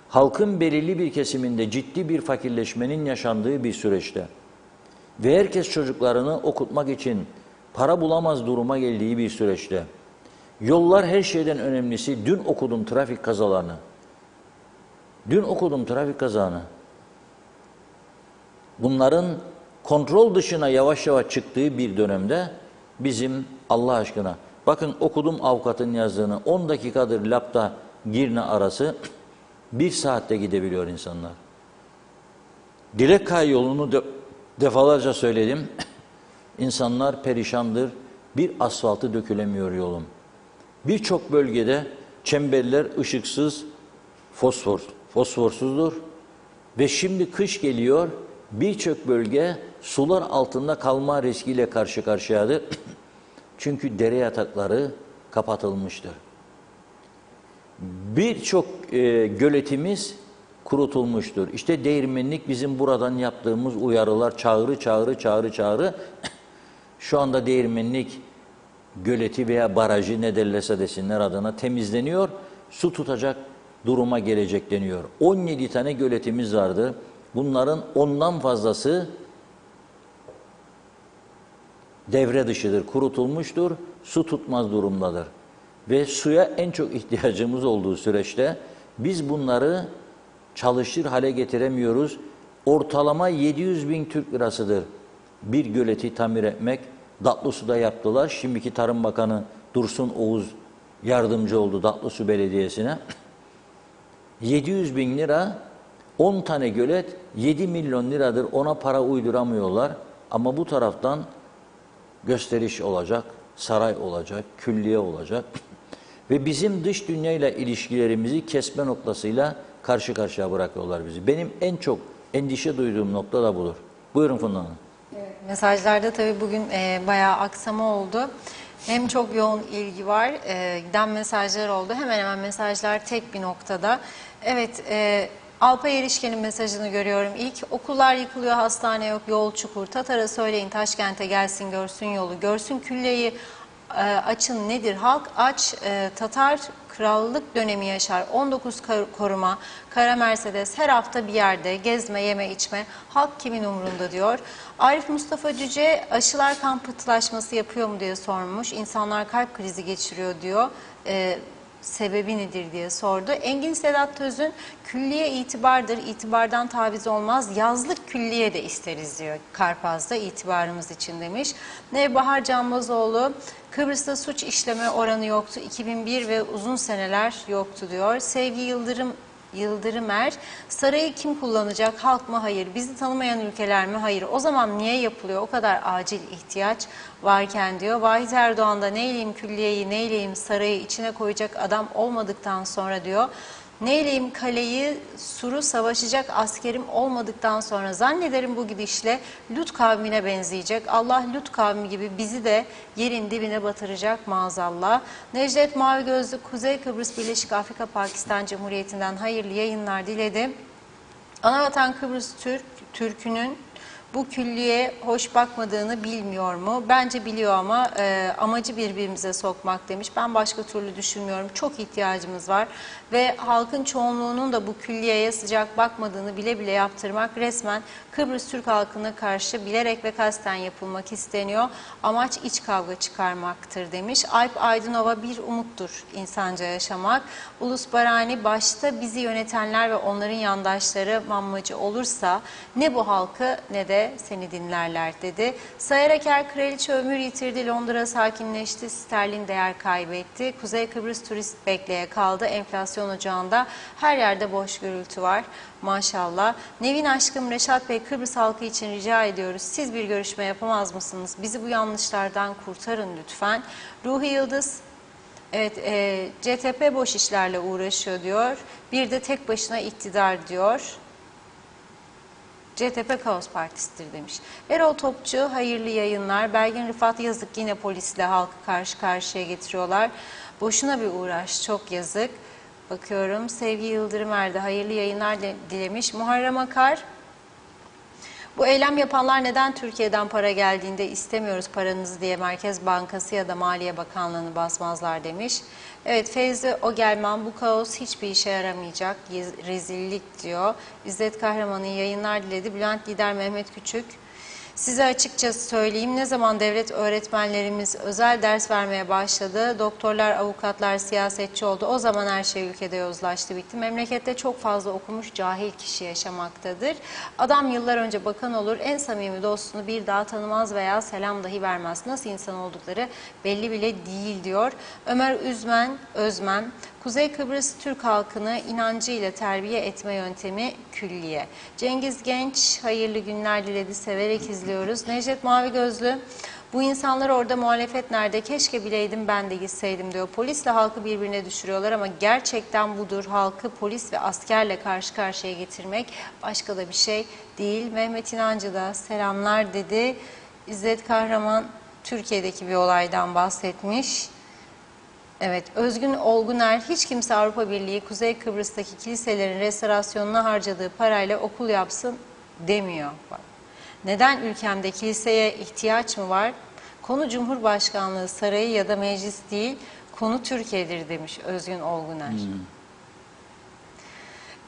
Halkın belirli bir kesiminde ciddi bir fakirleşmenin yaşandığı bir süreçte ve herkes çocuklarını okutmak için para bulamaz duruma geldiği bir süreçte, yollar her şeyden önemlisi, dün okudum trafik kazalarını. Bunların kontrol dışına yavaş yavaş çıktığı bir dönemde bizim Allah aşkına, bakın okudum avukatın yazdığını, 10 dakikadır lapta Girne arası 1 saatte gidebiliyor insanlar. Dilekay yolunu defalarca söyledim. İnsanlar perişandır. Bir asfaltı dökülemiyor yolun. Birçok bölgede çemberler ışıksız, fosforsuzdur. Ve şimdi kış geliyor, birçok bölge sular altında kalma riskiyle karşı karşıyadır. Çünkü dere yatakları kapatılmıştır. Birçok göletimiz kurutulmuştur. İşte değirmenlik bizim buradan yaptığımız uyarılar, çağrı. Şu anda değirmenlik göleti veya barajı ne derlerse desinler adına temizleniyor. Su tutacak duruma gelecek deniyor. 17 tane göletimiz vardı. Bunların 10'dan fazlası devre dışıdır, kurutulmuştur, su tutmaz durumdadır. Ve suya en çok ihtiyacımız olduğu süreçte biz bunları çalışır hale getiremiyoruz. Ortalama 700.000 Türk lirasıdır bir göleti tamir etmek. Datlısu'da yaptılar. Şimdiki Tarım Bakanı Dursun Oğuz yardımcı oldu Datlısu Belediyesi'ne. 700.000 lira, 10 tane gölet 7 milyon liradır, ona para uyduramıyorlar. Ama bu taraftan gösteriş olacak. saray olacak, külliye olacak ve bizim dış dünyayla ilişkilerimizi kesme noktasıyla karşı karşıya bırakıyorlar bizi. Benim en çok endişe duyduğum nokta da budur. Buyurun Funda Hanım. Mesajlarda tabii bugün bayağı aksama oldu. Hem çok yoğun ilgi var, giden mesajlar oldu. Hemen hemen mesajlar tek bir noktada. Evet, Alpay Erişken'in mesajını görüyorum. İlk okullar yıkılıyor, hastane yok, yol çukur. Tatar'a söyleyin Taşkent'e gelsin görsün yolu. Görsün külleyi açın nedir? Halk aç, Tatar krallık dönemi yaşar. 19 koruma, kara Mercedes her hafta bir yerde gezme, yeme, içme. Halk kimin umurunda diyor. Arif Mustafa Cüce aşılar kan pıhtılaşması yapıyor mu diye sormuş. İnsanlar kalp krizi geçiriyor diyor. Sebebi nedir diye sordu. Engin Sedat Töz'ün külliye itibardır, itibardan taviz olmaz, yazlık külliye de isteriz diyor Karpaz'da itibarımız için demiş. Nevbahar Canbazoğlu, Kıbrıs'ta suç işleme oranı yoktu, 2001 ve uzun seneler yoktu diyor. Sevgi Yıldırımer, sarayı kim kullanacak? Halk mı? Hayır. Bizi tanımayan ülkeler mi? Hayır. O zaman niye yapılıyor? O kadar acil ihtiyaç varken diyor. Vahit Erdoğan da neyleyim külliyeyi, neyleyim sarayı içine koyacak adam olmadıktan sonra diyor. Neyleyim kaleyi, suru savaşacak askerim olmadıktan sonra zannederim bu gidişle Lut kavmine benzeyecek. Allah Lut kavmi gibi bizi de yerin dibine batıracak maazallah. Necdet Mavi Gözlü Kuzey Kıbrıs Birleşik Afrika Pakistan Cumhuriyeti'nden hayırlı yayınlar diledi. Anavatan Kıbrıs Türk'ünün bu külliye hoş bakmadığını bilmiyor mu? Bence biliyor ama amacı birbirimize sokmak demiş. Ben başka türlü düşünmüyorum. Çok ihtiyacımız var ve halkın çoğunluğunun da bu külliyeye sıcak bakmadığını bile bile yaptırmak resmen Kıbrıs Türk halkına karşı bilerek ve kasten yapılmak isteniyor. Amaç iç kavga çıkarmaktır demiş. Alp Aydınova bir umuttur insanca yaşamak. Ulus Barani başta bizi yönetenler ve onların yandaşları mammacı olursa ne bu halkı ne de seni dinlerler dedi. Sayar Aker kraliçe ömür yitirdi, Londra sakinleşti, sterlin değer kaybetti. Kuzey Kıbrıs turist bekleye kaldı. Enflasyon ocağında her yerde boş gürültü var. Maşallah. Nevin aşkım Reşat Bey, Kıbrıs halkı için rica ediyoruz. Siz bir görüşme yapamaz mısınız? Bizi bu yanlışlardan kurtarın lütfen. Ruhi Yıldız, evet, CTP boş işlerle uğraşıyor diyor. Bir de tek başına iktidar diyor. CTP Kaos Partisi'dir demiş. Erol Topçu hayırlı yayınlar. Belgin Rıfat yazık yine polisle halkı karşı karşıya getiriyorlar. Boşuna bir uğraş, çok yazık. Bakıyorum Sevgi Yıldırımer de hayırlı yayınlar dilemiş. Muharrem Akar, bu eylem yapanlar neden Türkiye'den para geldiğinde istemiyoruz paranızı diye Merkez Bankası ya da Maliye Bakanlığı'nı basmazlar demiş. Evet, Feyzi Ogelman, bu kaos hiçbir işe yaramayacak, rezillik diyor. İzzet Kahraman'ın yayınlar diledi. Bülent Lider Mehmet Küçük, size açıkçası söyleyeyim, ne zaman devlet öğretmenlerimiz özel ders vermeye başladı, doktorlar, avukatlar, siyasetçi oldu, o zaman her şey ülkede yozlaştı, bitti. Memlekette çok fazla okumuş cahil kişi yaşamaktadır. Adam yıllar önce bakan olur, en samimi dostunu bir daha tanımaz veya selam dahi vermez. Nasıl insan oldukları belli bile değil diyor. Ömer Özmen, Kuzey Kıbrıs Türk halkını inancıyla terbiye etme yöntemi külliye. Cengiz Genç hayırlı günler diledi, severek izliyoruz. Necdet Mavi Gözlü, bu insanlar orada, muhalefet nerede? Keşke bileydim ben de gitseydim diyor. Polisle halkı birbirine düşürüyorlar ama gerçekten budur. Halkı polis ve askerle karşı karşıya getirmek, başka da bir şey değil. Mehmet İnancı da selamlar dedi. İzzet Kahraman Türkiye'deki bir olaydan bahsetmiş. Evet, Özgün Olguner, hiç kimse Avrupa Birliği Kuzey Kıbrıs'taki kiliselerin restorasyonuna harcadığı parayla okul yapsın demiyor. Neden ülkemde kiliseye ihtiyaç mı var? Konu Cumhurbaşkanlığı sarayı ya da meclis değil, konu Türkiye'dir demiş Özgün Olguner.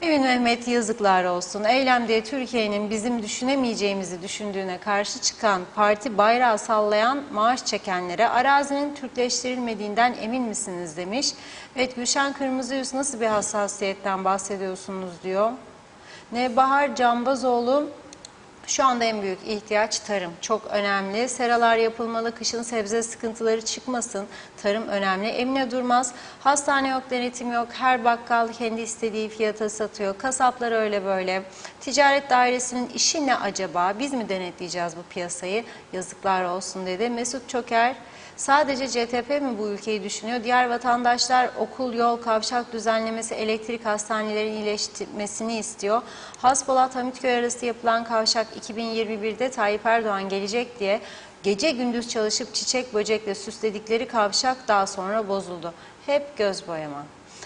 Emin Mehmet, yazıklar olsun. Eylemde Türkiye'nin bizim düşünemeyeceğimizi düşündüğüne karşı çıkan, parti bayrağı sallayan, maaş çekenlere arazinin Türkleştirilmediğinden emin misiniz demiş. Evet, Gülşen Kırmızıyüz, nasıl bir hassasiyetten bahsediyorsunuz diyor. Nevbahar Canbazoğlu, şu anda en büyük ihtiyaç tarım. Çok önemli. Seralar yapılmalı. Kışın sebze sıkıntıları çıkmasın. Tarım önemli. Emine Durmaz, hastane yok, denetim yok. Her bakkal kendi istediği fiyata satıyor. Kasaplar öyle böyle. Ticaret dairesinin işi ne acaba? Biz mi denetleyeceğiz bu piyasayı? Yazıklar olsun dedi. Mesut Çoker, Sadece CTP mi bu ülkeyi düşünüyor? Diğer vatandaşlar okul, yol, kavşak düzenlemesi, elektrik, hastanelerin iyileştirmesini istiyor. Haspolat-Hamitköy arası yapılan kavşak 2021'de Tayyip Erdoğan gelecek diye gece gündüz çalışıp çiçek böcekle süsledikleri kavşak daha sonra bozuldu. Hep göz boyama.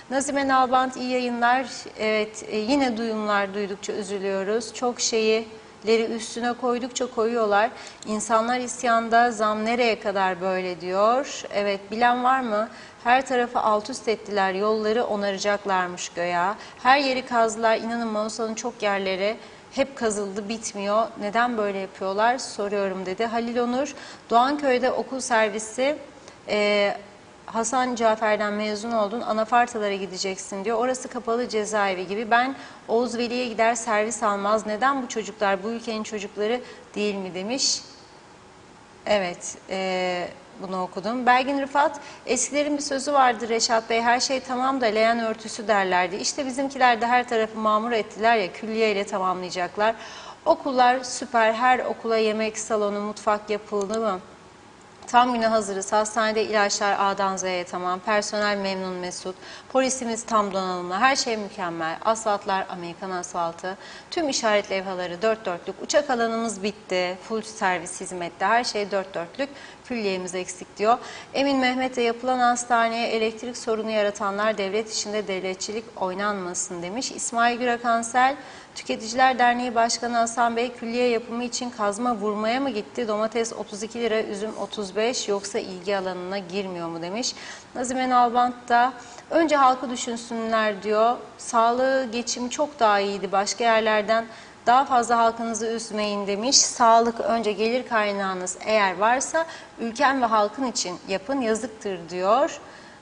Nazime Nalbant, iyi yayınlar. Evet, yine duyumlar duydukça üzülüyoruz. Çok şeyleri üstüne koydukça koyuyorlar. İnsanlar isyanda, zam nereye kadar böyle diyor. Evet, bilen var mı? Her tarafı alt üst ettiler, yolları onaracaklarmış göya. Her yeri kazdılar, inanın Manisa'nın çok yerleri hep kazıldı, bitmiyor. Neden böyle yapıyorlar soruyorum dedi. Halil Onur, Doğanköy'de okul servisi... Hasan Cafer'den mezun oldun, anafartalara gideceksin diyor. Orası kapalı cezaevi gibi. Ben Oğuz Veli'ye gider servis almaz. Neden bu çocuklar bu ülkenin çocukları değil mi demiş. Evet, bunu okudum. Belgin Rıfat, eskilerin bir sözü vardı Reşat Bey, her şey tamam da leğen örtüsü derlerdi. İşte bizimkiler de her tarafı mamur ettiler ya, külliyeyle tamamlayacaklar. Okullar süper, her okula yemek salonu, mutfak yapıldı mı? Tam güne hazırız. Hastanede ilaçlar A'dan Z'ye tamam. Personel memnun mesut. Polisimiz tam donanımlı. Her şey mükemmel. Asfaltlar Amerikan asfaltı. Tüm işaret levhaları dört dörtlük. Uçak alanımız bitti. Full servis hizmette. Her şey dört dörtlük. Külliyemiz eksik diyor. Emin Mehmet'le yapılan hastaneye elektrik sorunu yaratanlar devlet içinde devletçilik oynanmasın demiş. İsmail Gürakansel, Tüketiciler Derneği Başkanı Hasan Bey, külliye yapımı için kazma vurmaya mı gitti? Domates 32 lira, üzüm 35, yoksa ilgi alanına girmiyor mu demiş. Nazime Nalbant da önce halkı düşünsünler diyor. Sağlığı, geçim çok daha iyiydi. Başka yerlerden daha fazla halkınızı üzmeyin demiş. Sağlık önce, gelir kaynağınız eğer varsa ülken ve halkın için yapın, yazıktır diyor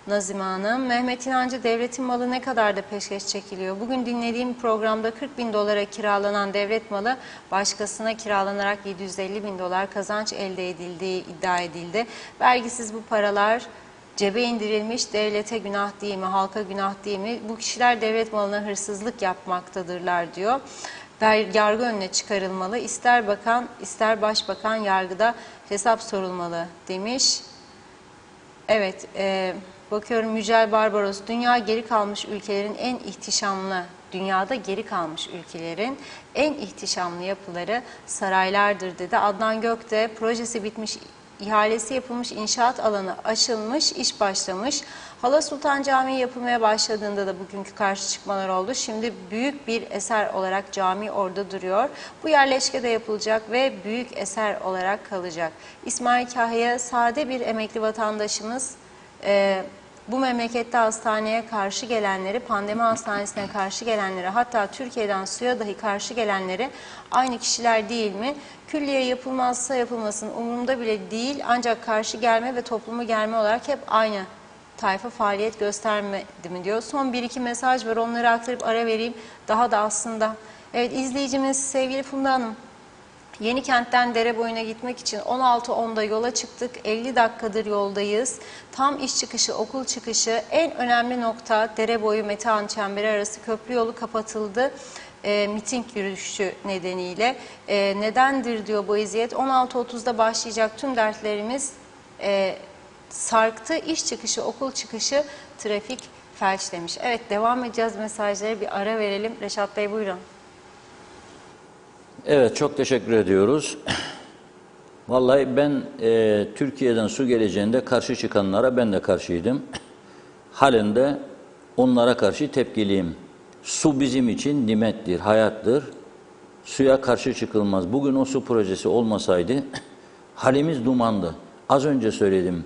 Nazime Hanım. Mehmet İnancı, devletin malı ne kadar da peşkeş çekiliyor. Bugün dinlediğim programda 40 bin dolara kiralanan devlet malı başkasına kiralanarak 750 bin dolar kazanç elde edildiği iddia edildi. Vergisiz bu paralar cebe indirilmiş, devlete günah değil mi, halka günah değil mi? Bu kişiler devlet malına hırsızlık yapmaktadırlar diyor. Yargı önüne çıkarılmalı. İster bakan, ister başbakan yargıda hesap sorulmalı demiş. Evet, bakıyorum Yücel Barbaros, dünyada geri kalmış ülkelerin en ihtişamlı yapıları saraylardır dedi. Adnan Gök de projesi bitmiş, ihalesi yapılmış, inşaat alanı aşılmış, iş başlamış. Hala Sultan Camii yapılmaya başladığında da bugünkü karşı çıkmalar oldu. Şimdi büyük bir eser olarak cami orada duruyor. Bu yerleşke de yapılacak ve büyük eser olarak kalacak. İsmail Kahya, sade bir emekli vatandaşımız, bu memlekette hastaneye karşı gelenleri, pandemi hastanesine karşı gelenleri, hatta Türkiye'den suya dahi karşı gelenleri aynı kişiler değil mi? Külliye yapılmazsa yapılmasın umurumda bile değil, ancak karşı gelme ve toplumu germe olarak hep aynı tayfa faaliyet göstermedi mi diyor. Son 1-2 mesaj var, onları aktarıp ara vereyim. Daha da aslında. Evet, izleyicimiz sevgili Funda Hanım. Yenikent'ten Dereboyu'na gitmek için 16.10'da yola çıktık. 50 dakikadır yoldayız. Tam iş çıkışı, okul çıkışı. En önemli nokta Dereboyu Metehan Çemberi arası köprü yolu kapatıldı. Miting yürüyüşü nedeniyle. Nedendir diyor bu eziyet. 16.30'da başlayacak tüm dertlerimiz sarktı. İş çıkışı, okul çıkışı, trafik felç demiş. Evet, devam edeceğiz mesajlara, bir ara verelim. Reşat Bey buyurun. Evet, çok teşekkür ediyoruz. Vallahi ben Türkiye'den su geleceğinde karşı çıkanlara ben de karşıydım. Halen de onlara karşı tepkiliyim. Su bizim için nimettir, hayattır. Suya karşı çıkılmaz. Bugün o su projesi olmasaydı halimiz dumandı. Az önce söyledim.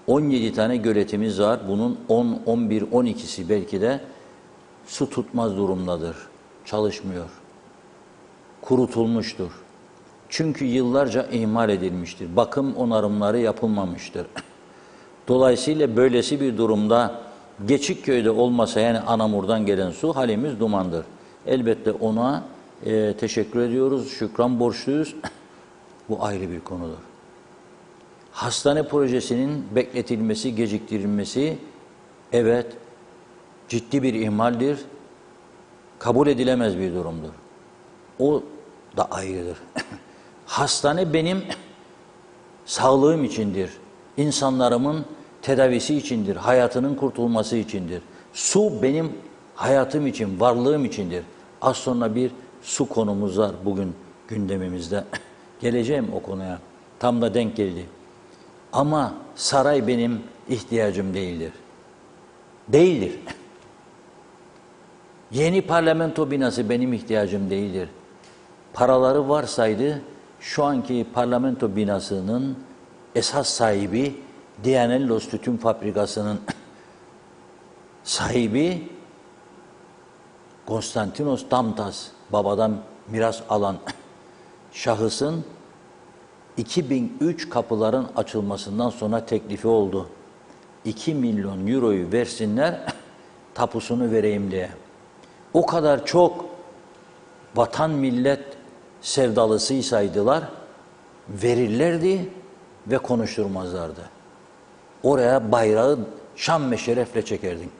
17 tane göletimiz var. Bunun 10, 11, 12'si belki de su tutmaz durumdadır. Çalışmıyor. Kurutulmuştur. Çünkü yıllarca ihmal edilmiştir. Bakım onarımları yapılmamıştır. Dolayısıyla böylesi bir durumda Geçikköy'de olmasa, yani Anamur'dan gelen su, halimiz dumandır. Elbette ona teşekkür ediyoruz, şükran borçluyuz. Bu ayrı bir konudur. Hastane projesinin bekletilmesi, geciktirilmesi, evet, ciddi bir ihmaldir. Kabul edilemez bir durumdur. O da ayrıdır. Hastane benim sağlığım içindir. insanlarımın tedavisi içindir, hayatının kurtulması içindir. Su benim hayatım için, varlığım içindir. Az sonra bir su konumuz var bugün gündemimizde. Geleceğim o konuya. Tam da denk geldi. Ama saray benim ihtiyacım değildir. Değildir. Yeni parlamento binası benim ihtiyacım değildir. Paraları varsaydı şu anki parlamento binasının esas sahibi Dianellos Tütün Fabrikası'nın sahibi Konstantinos Damtas, babadan miras alan şahısın 2003 kapıların açılmasından sonra teklifi oldu. 2 milyon euroyu versinler, tapusunu vereyim diye. O kadar çok vatan millet sevdalısıysaydılar, verirlerdi ve konuşturmazlardı. Oraya bayrağı şan ve şerefle çekerdin.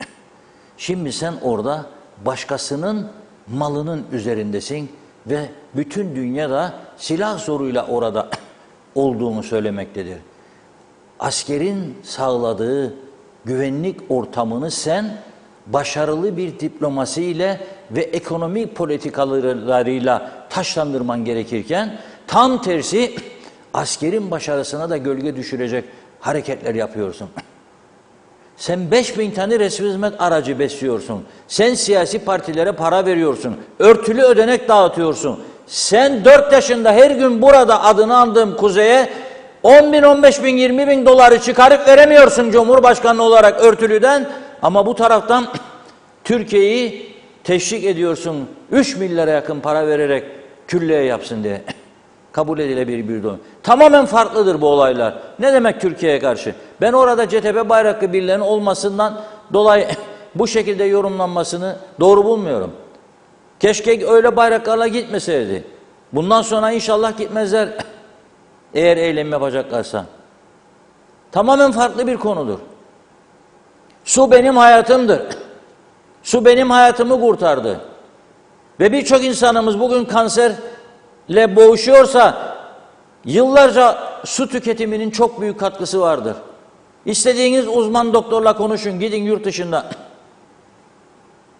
Şimdi sen orada başkasının malının üzerindesin ve bütün dünyada silah zoruyla orada olduğunu söylemektedir. Askerin sağladığı güvenlik ortamını sen başarılı bir diplomasiyle ve ekonomik politikalarıyla taşlandırman gerekirken tam tersi askerin başarısına da gölge düşürecek hareketler yapıyorsun. Sen 5000 tane resmi hizmet aracı besliyorsun. Sen siyasi partilere para veriyorsun. Örtülü ödenek dağıtıyorsun. Sen 4 yaşında her gün burada adını andığım kuzeye 10 bin, 15 bin, 20 bin doları çıkarıp veremiyorsun Cumhurbaşkanı olarak örtülüden. Ama bu taraftan Türkiye'yi teşvik ediyorsun. 3 milyara yakın para vererek külliye yapsın diye. Kabul edilebilir bir durum. Tamamen farklıdır bu olaylar. Ne demek Türkiye'ye karşı? Ben orada CTP bayraklı birilerinin olmasından dolayı bu şekilde yorumlanmasını doğru bulmuyorum. Keşke öyle bayraklarla gitmeseydi. Bundan sonra inşallah gitmezler eğer eylem yapacaklarsa. Tamamen farklı bir konudur. Su benim hayatımdır. Su benim hayatımı kurtardı. Ve birçok insanımız bugün kanserle boğuşuyorsa yıllarca su tüketiminin çok büyük katkısı vardır. İstediğiniz uzman doktorla konuşun, gidin yurt dışında.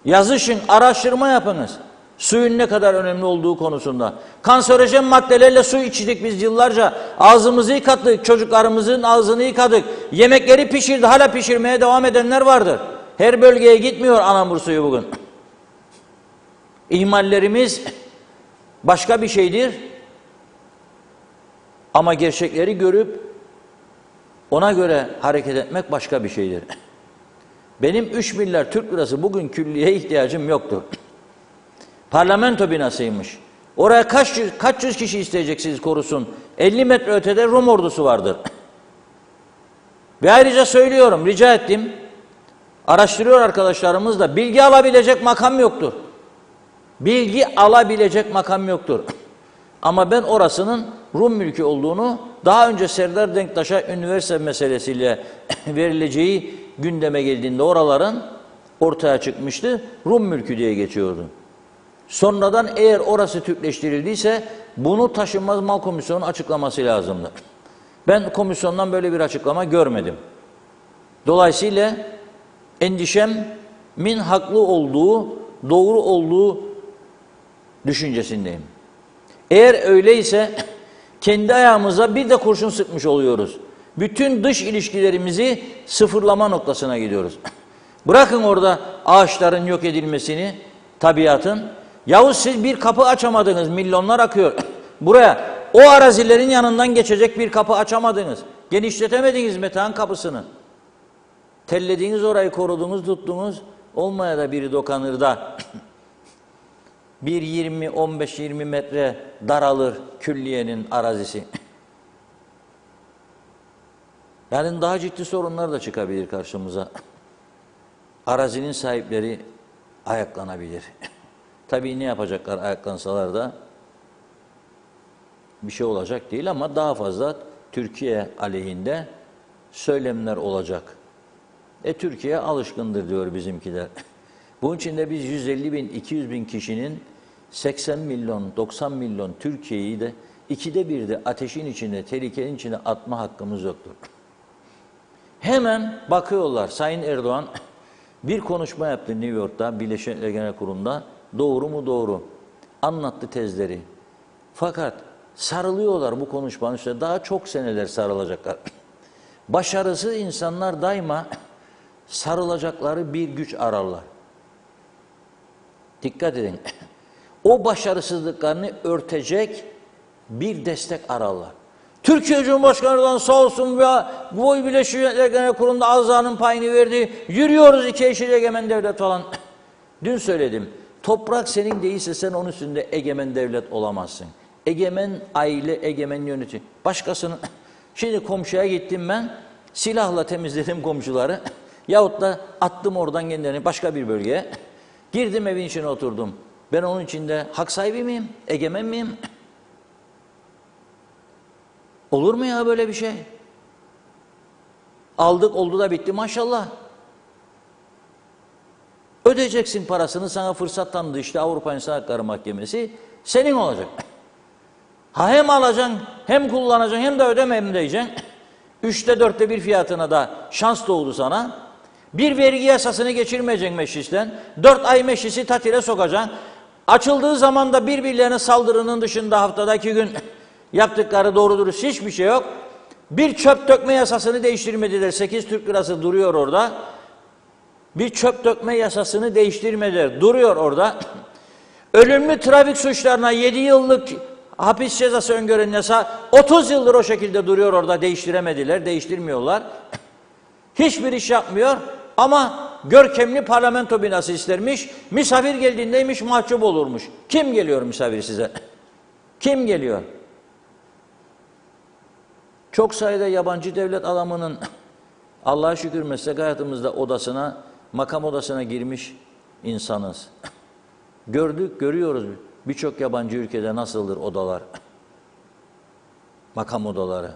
Yazışın, araştırma yapınız. Suyun ne kadar önemli olduğu konusunda. Kanserojen maddelerle su içtik biz yıllarca. Ağzımızı yıkadık, çocuklarımızın ağzını yıkadık. Yemekleri pişirdi, hala pişirmeye devam edenler vardır. Her bölgeye gitmiyor anamur suyu bugün. İhmallerimiz başka bir şeydir. Ama gerçekleri görüp ona göre hareket etmek başka bir şeydir. Benim 3 milyar Türk lirası bugün külliye ihtiyacım yoktur. Parlamento binasıymış. Oraya kaç yüz kişi isteyeceksiniz korusun? 50 metre ötede Rum ordusu vardır. Ve ayrıca söylüyorum, rica ettim. Araştırıyor arkadaşlarımız da bilgi alabilecek makam yoktur. Bilgi alabilecek makam yoktur. Ama ben orasının Rum mülkü olduğunu daha önce Serdar Denktaş'a üniversite meselesiyle verileceği gündeme geldiğinde oraların ortaya çıkmıştı. Rum mülkü diye geçiyordu. Sonradan eğer orası Türkleştirildiyse bunu Taşınmaz Mal Komisyonu'nun açıklaması lazımdı. Ben komisyondan böyle bir açıklama görmedim. Dolayısıyla endişemin haklı olduğu, doğru olduğu düşüncesindeyim. Eğer öyleyse kendi ayağımıza bir de kurşun sıkmış oluyoruz. Bütün dış ilişkilerimizi sıfırlama noktasına gidiyoruz. Bırakın orada ağaçların yok edilmesini, tabiatın. Yahu siz bir kapı açamadınız, milyonlar akıyor. Buraya o arazilerin yanından geçecek bir kapı açamadınız. Genişletemediniz Metehan kapısını. Tellediğiniz orayı korudunuz, tuttunuz. Olmaya da biri dokanır da bir 15-20 metre daralır külliyenin arazisi. Yani daha ciddi sorunlar da çıkabilir karşımıza. Arazinin sahipleri ayaklanabilir. Tabii ne yapacaklar ayaklansalar da bir şey olacak değil ama daha fazla Türkiye aleyhinde söylemler olacak. Türkiye alışkındır diyor bizimkiler. Bunun için de biz 150 bin, 200 bin kişinin 80 milyon, 90 milyon Türkiye'yi de 2'de 1'de ateşin içine, tehlikenin içine atma hakkımız yoktur. Hemen bakıyorlar. Sayın Erdoğan bir konuşma yaptı New York'ta, Birleşmiş Milletler Genel Kurulu'nda. Doğru mu? Doğru. Anlattı tezleri. Fakat sarılıyorlar bu konuşmanın üstüne. Daha çok seneler sarılacaklar. Başarısız insanlar daima sarılacakları bir güç ararlar. Dikkat edin. O başarısızlıklarını örtecek bir destek ararlar. Türkiye Cumhurbaşkanı Erdoğan sağ olsun ve bu Birleşmiş Milletler Genel Kurulu'nda azanın payını verdi. Yürüyoruz iki eşit egemen devlet falan. Dün söyledim. Toprak senin değilse sen onun üstünde egemen devlet olamazsın. Egemen aile, egemen yönetim. Başkasının... Şimdi komşuya gittim ben. Silahla temizledim komşuları. Yahut da attım oradan kendilerini başka bir bölgeye. Girdim evin içine oturdum. Ben onun içinde hak sahibi miyim? Egemen miyim? Olur mu ya böyle bir şey? Aldık oldu da bitti maşallah. Ödeyeceksin parasını, sana fırsat tanıdı işte Avrupa İnsan Hakları Mahkemesi. Senin olacak. Ha hem alacaksın, hem kullanacaksın, hem de ödemem diyeceksin. 3'te 4'te bir fiyatına da şans doğdu sana. Bir vergi yasasını geçirmeyeceksin meclisten. 4 ay meclisi tatile sokacaksın. Açıldığı zaman da birbirlerine saldırının dışında haftada 2 gün yaptıkları doğru dürüst hiçbir şey yok. Bir çöp dökme yasasını değiştirmediler. 8 Türk lirası duruyor orada. Bir çöp dökme yasasını değiştirmediler. Duruyor orada. Ölümlü trafik suçlarına 7 yıllık hapis cezası öngören yasa 30 yıldır o şekilde duruyor orada. Değiştiremediler, değiştirmiyorlar. Hiçbir iş yapmıyor ama görkemli parlamento binası istermiş. Misafir geldiğindeymiş mahcup olurmuş. Kim geliyor misafir size? Kim geliyor? Çok sayıda yabancı devlet adamının Allah'a şükür meslek hayatımızda odasına, makam odasına girmiş insanız. Gördük, görüyoruz birçok yabancı ülkede nasıldır odalar. Makam odaları.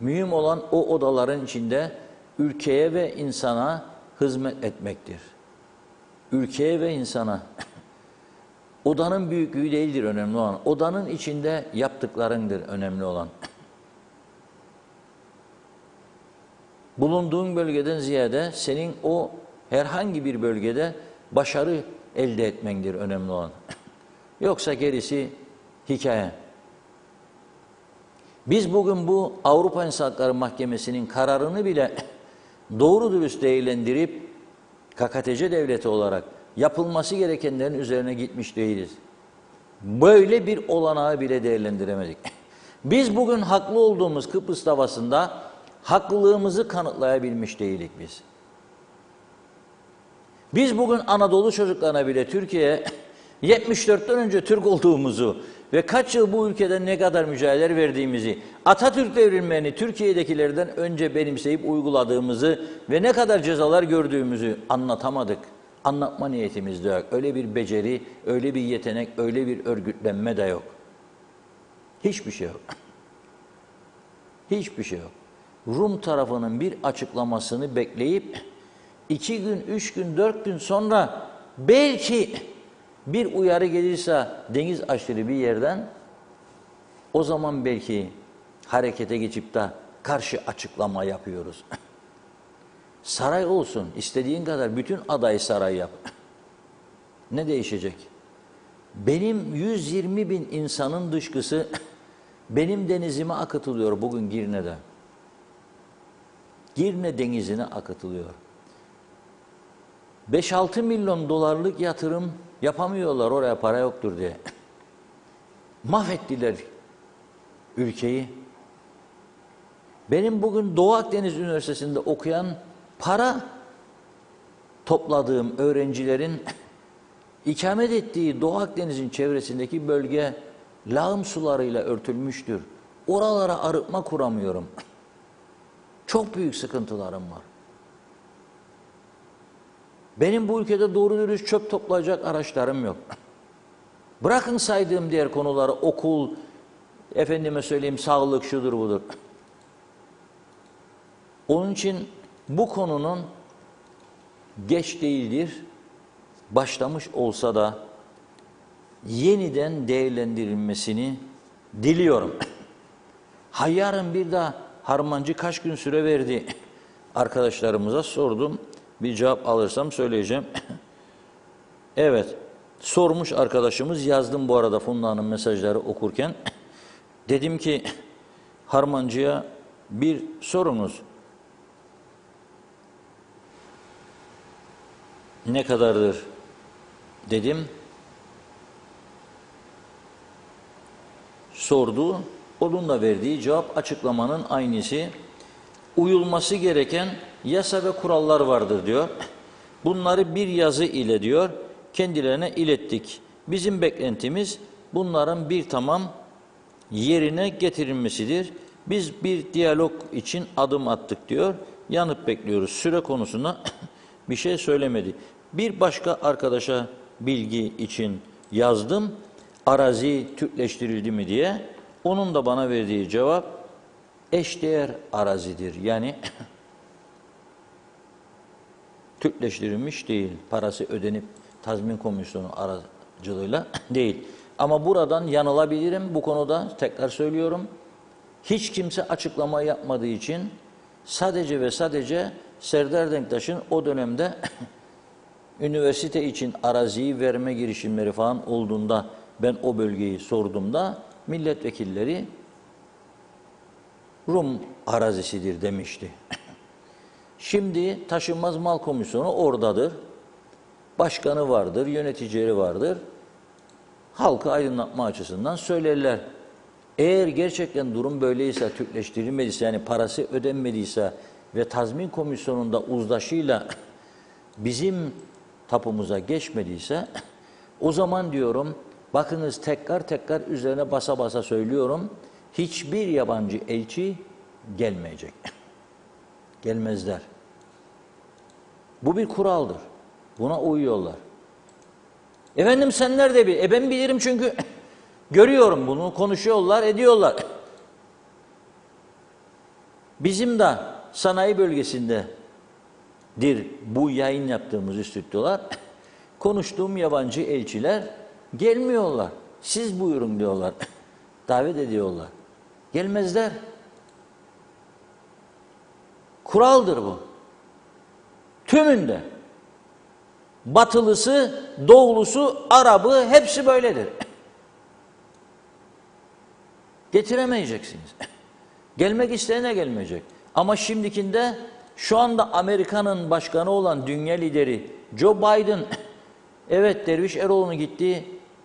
Mühim olan o odaların içinde ülkeye ve insana hizmet etmektir. Ülkeye ve insana. Odanın büyüklüğü değildir önemli olan. Odanın içinde yaptıklarındır önemli olan. Bulunduğun bölgeden ziyade senin o herhangi bir bölgede başarı elde etmendir önemli olan. Yoksa gerisi hikaye. Biz bugün bu Avrupa İnsan Hakları Mahkemesi'nin kararını bile doğru dürüst değerlendirip KKTC devleti olarak yapılması gerekenlerin üzerine gitmiş değiliz. Böyle bir olanağı bile değerlendiremedik. Biz bugün haklı olduğumuz Kıbrıs davasında haklılığımızı kanıtlayabilmiş değilik biz. Biz bugün Anadolu çocuklarına bile Türkiye'ye 74'ten önce Türk olduğumuzu ve kaç yıl bu ülkede ne kadar mücadele verdiğimizi, Atatürk devrilmeni Türkiye'dekilerden önce benimseyip uyguladığımızı ve ne kadar cezalar gördüğümüzü anlatamadık. Anlatma niyetimiz de yok. Öyle bir beceri, öyle bir yetenek, öyle bir örgütlenme de yok. Hiçbir şey yok. Hiçbir şey yok. Rum tarafının bir açıklamasını bekleyip 2 gün, 3 gün, 4 gün sonra belki bir uyarı gelirse deniz aşırı bir yerden o zaman belki harekete geçip de karşı açıklama yapıyoruz. Saray olsun, istediğin kadar bütün aday saray yap. Ne değişecek? Benim 120 bin insanın dışkısı benim denizime akıtılıyor bugün Girne'de. Girne denizine akıtılıyor. 5-6 milyon dolarlık yatırım yapamıyorlar oraya para yoktur diye. Mahvettiler ülkeyi. Benim bugün Doğu Akdeniz Üniversitesi'nde okuyan para topladığım öğrencilerin ikamet ettiği Doğu Akdeniz'in çevresindeki bölge lağım sularıyla örtülmüştür. Oralara arıtma kuramıyorum. Çok büyük sıkıntılarım var. Benim bu ülkede doğru dürüst çöp toplayacak araçlarım yok. Bırakın saydığım diğer konuları, okul, efendime söyleyeyim sağlık şudur budur. Onun için bu konunun geç değildir, başlamış olsa da yeniden değerlendirilmesini diliyorum. Ha yarın bir daha Harmancı kaç gün süre verdi, arkadaşlarımıza sordum. Bir cevap alırsam söyleyeceğim. Evet, sormuş arkadaşımız, yazdım bu arada Funda Hanım mesajları okurken. Dedim ki Harmancı'ya bir sorunuz. Ne kadardır dedim. Sordu. Onun da verdiği cevap açıklamanın aynısı. Uyulması gereken yasa ve kurallar vardır diyor. Bunları bir yazı ile diyor kendilerine ilettik. Bizim beklentimiz bunların bir tamam yerine getirilmesidir. Biz bir diyalog için adım attık diyor. Yanıp bekliyoruz. Süre konusunda bir şey söylemedi. Bir başka arkadaşa bilgi için yazdım. Arazi Türkleştirildi mi diye. Onun da bana verdiği cevap eşdeğer arazidir. Yani Türkleştirilmiş değil. Parası ödenip tazmin komisyonu aracılığıyla değil. Ama buradan yanılabilirim. Bu konuda tekrar söylüyorum. Hiç kimse açıklama yapmadığı için sadece ve sadece Serdar Denktaş'ın o dönemde üniversite için araziyi verme girişimleri falan olduğunda ben o bölgeyi sorduğumda milletvekilleri Rum arazisidir demişti. Şimdi Taşınmaz Mal Komisyonu oradadır. Başkanı vardır, yöneticileri vardır. Halkı aydınlatma açısından söylerler. Eğer gerçekten durum böyleyse, Türkleştirilmediyse, yani parası ödenmediyse ve tazmin komisyonunda uzlaşıyla bizim tapumuza geçmediyse, o zaman diyorum, bakınız tekrar üzerine basa basa söylüyorum, hiçbir yabancı elçi gelmeyecek. Gelmezler. Bu bir kuraldır. Buna uyuyorlar. Efendim sen nerede bil? Ben bilirim çünkü görüyorum bunu, konuşuyorlar, ediyorlar. Bizim de sanayi bölgesindedir bu yayın yaptığımız stüdyolar. Konuştuğum yabancı elçiler gelmiyorlar. Siz buyurun diyorlar. Davet ediyorlar. Gelmezler. Kuraldır bu. Tümünde. Batılısı, doğulusu, Arabı hepsi böyledir. Getiremeyeceksiniz. Gelmek isteyene gelmeyecek. Ama şimdikinde şu anda Amerika'nın başkanı olan dünya lideri Joe Biden evet Derviş Eroğlu'nu gitti,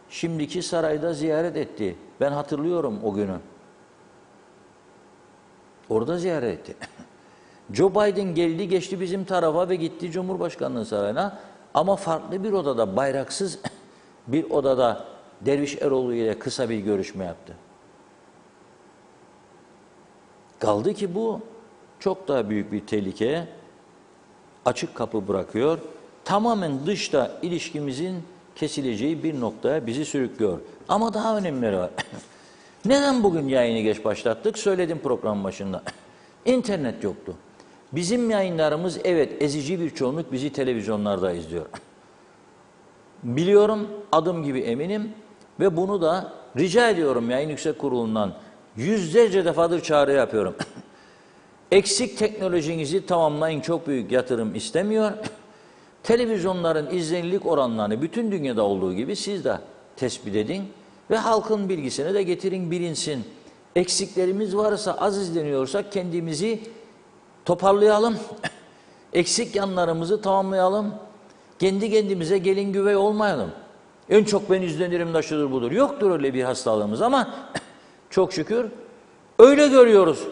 şimdiki sarayda ziyaret etti. Ben hatırlıyorum o günü. Orada ziyaret etti. Joe Biden geldi geçti bizim tarafa ve gitti Cumhurbaşkanlığı sarayına. Ama farklı bir odada, bayraksız bir odada Derviş Eroğlu ile kısa bir görüşme yaptı. Kaldı ki bu çok daha büyük bir tehlikeye açık kapı bırakıyor. Tamamen dışta ilişkimizin kesileceği bir noktaya bizi sürüklüyor. Ama daha önemlileri var. Neden bugün yayını geç başlattık? Söyledim program başında. İnternet yoktu. Bizim yayınlarımız evet ezici bir çoğunluk bizi televizyonlarda izliyor. Biliyorum, adım gibi eminim ve bunu da rica ediyorum Yayın Yüksek Kurulu'ndan yüzlerce defadır çağrı yapıyorum. Eksik teknolojinizi tamamlayın, çok büyük yatırım istemiyor. Televizyonların izlenirlik oranlarını bütün dünyada olduğu gibi siz de tespit edin ve halkın bilgisine de getirin, bilinsin. Eksiklerimiz varsa, az izleniyorsak kendimizi toparlayalım. Eksik yanlarımızı tamamlayalım. Kendi kendimize gelin güvey olmayalım. En çok ben izlenirim de şudur budur. Yoktur öyle bir hastalığımız ama çok şükür öyle görüyoruz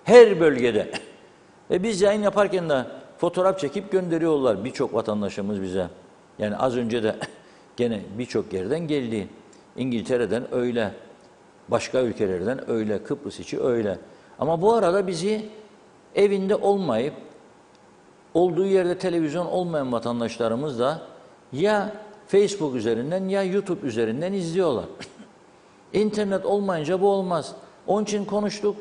her bölgede. Ve biz yayın yaparken de fotoğraf çekip gönderiyorlar birçok vatandaşımız bize. Yani az önce de gene birçok yerden geldi. İngiltere'den öyle, başka ülkelerden öyle, Kıbrıs içi öyle. Ama bu arada bizi evinde olmayıp, olduğu yerde televizyon olmayan vatandaşlarımız da ya Facebook üzerinden ya YouTube üzerinden izliyorlar. İnternet olmayınca bu olmaz. Onun için konuştuk.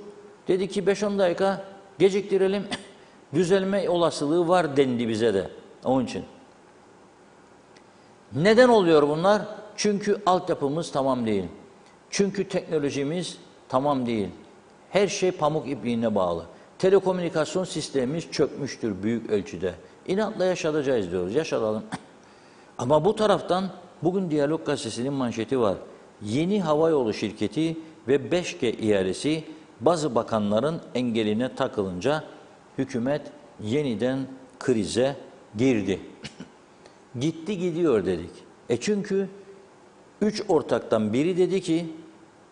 Dedi ki 5-10 dakika geciktirelim. Düzelme olasılığı var dendi bize de. Onun için. Neden oluyor bunlar? Çünkü altyapımız tamam değil. Çünkü teknolojimiz tamam değil. Her şey pamuk ipliğine bağlı. telekomünikasyon sistemimiz çökmüştür büyük ölçüde. İnatla yaşatacağız diyoruz, yaşatalım. Ama bu taraftan bugün Diyalog Gazetesi'nin manşeti var. Yeni havayolu şirketi ve 5G ihalesi bazı bakanların engeline takılınca hükümet yeniden krize girdi. Gitti gidiyor dedik. Çünkü 3 ortaktan biri dedi ki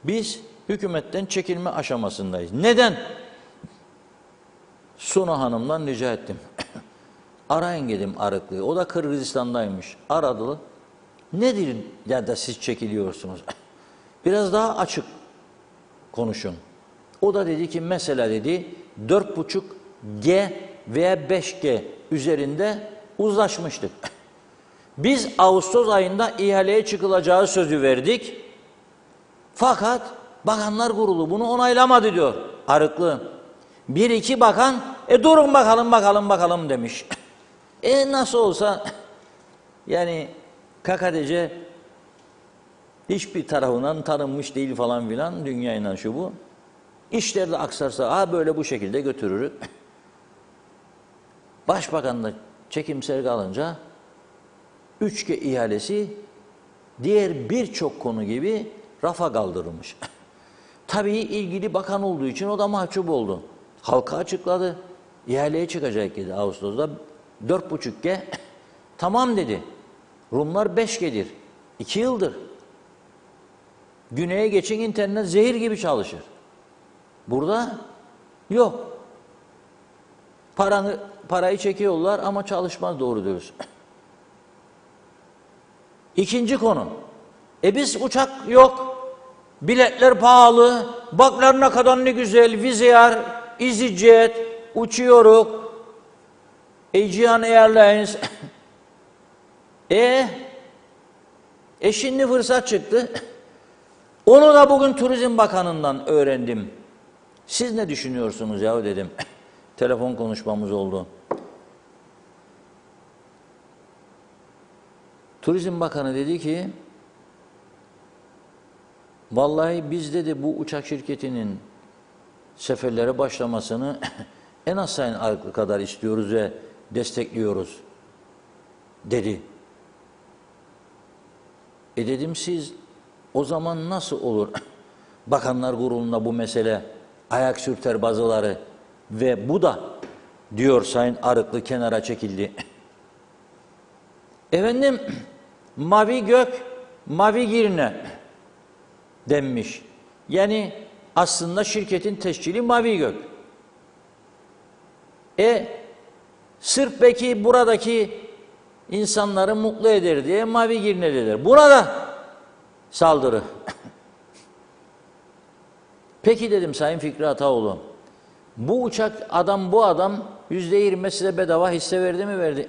biz hükümetten çekilme aşamasındayız. Neden? Suna Hanım'dan rica ettim. Arayın dedim Arıklı'yı. O da Kırgızistan'daymış. Aradı. Nedir ya da siz çekiliyorsunuz? Biraz daha açık konuşun. O da dedi ki mesela dedi 4,5G veya 5G üzerinde uzlaşmıştık. Biz Ağustos ayında ihaleye çıkılacağı sözü verdik. Fakat Bakanlar Kurulu bunu onaylamadı diyor Arıklı. Bir iki bakan durun bakalım demiş. Nasıl olsa yani KKTC hiçbir tarafından tanınmış değil falan filan dünyayla şu bu. İşler de aksarsa böyle bu şekilde götürür. Başbakan da çekimser kalınca 3G ihalesi diğer birçok konu gibi rafa kaldırılmış. Tabii ilgili bakan olduğu için o da mahcup oldu. Halka açıkladı. İhaleye çıkacak dedi Ağustos'ta. 4,5G tamam dedi. Rumlar 5G'dir. 2 yıldır. Güneye geçin internet zehir gibi çalışır. Burada yok. Parayı çekiyorlar ama çalışmaz doğru diyoruz. İkinci konu. Biz uçak yok. Biletler pahalı. Baklar ne kadar ne güzel. Vizeyar, EasyJet, uçuyoruz. Aegean Airlines. Şimdi fırsat çıktı. Onu da bugün Turizm Bakanı'ndan öğrendim. Siz ne düşünüyorsunuz yahu dedim. Telefon konuşmamız oldu. Turizm Bakanı dedi ki vallahi biz dedi bu uçak şirketinin seferlere başlamasını en az Sayın Arıklı kadar istiyoruz ve destekliyoruz dedi. Dedim siz o zaman nasıl olur? Bakanlar Kurulu'nda bu mesele ayak sürter bazıları ve bu da diyor Sayın Arıklı kenara çekildi. Efendim mavi gök, mavi girne denmiş. Yani aslında şirketin teşkili mavi gök. Sırf belki buradaki insanları mutlu eder diye mavi girne dediler. Buna da saldırı. Peki dedim Sayın Fikri Ataoğlu, bu adam %20 size bedava hisse verdi mi verdi?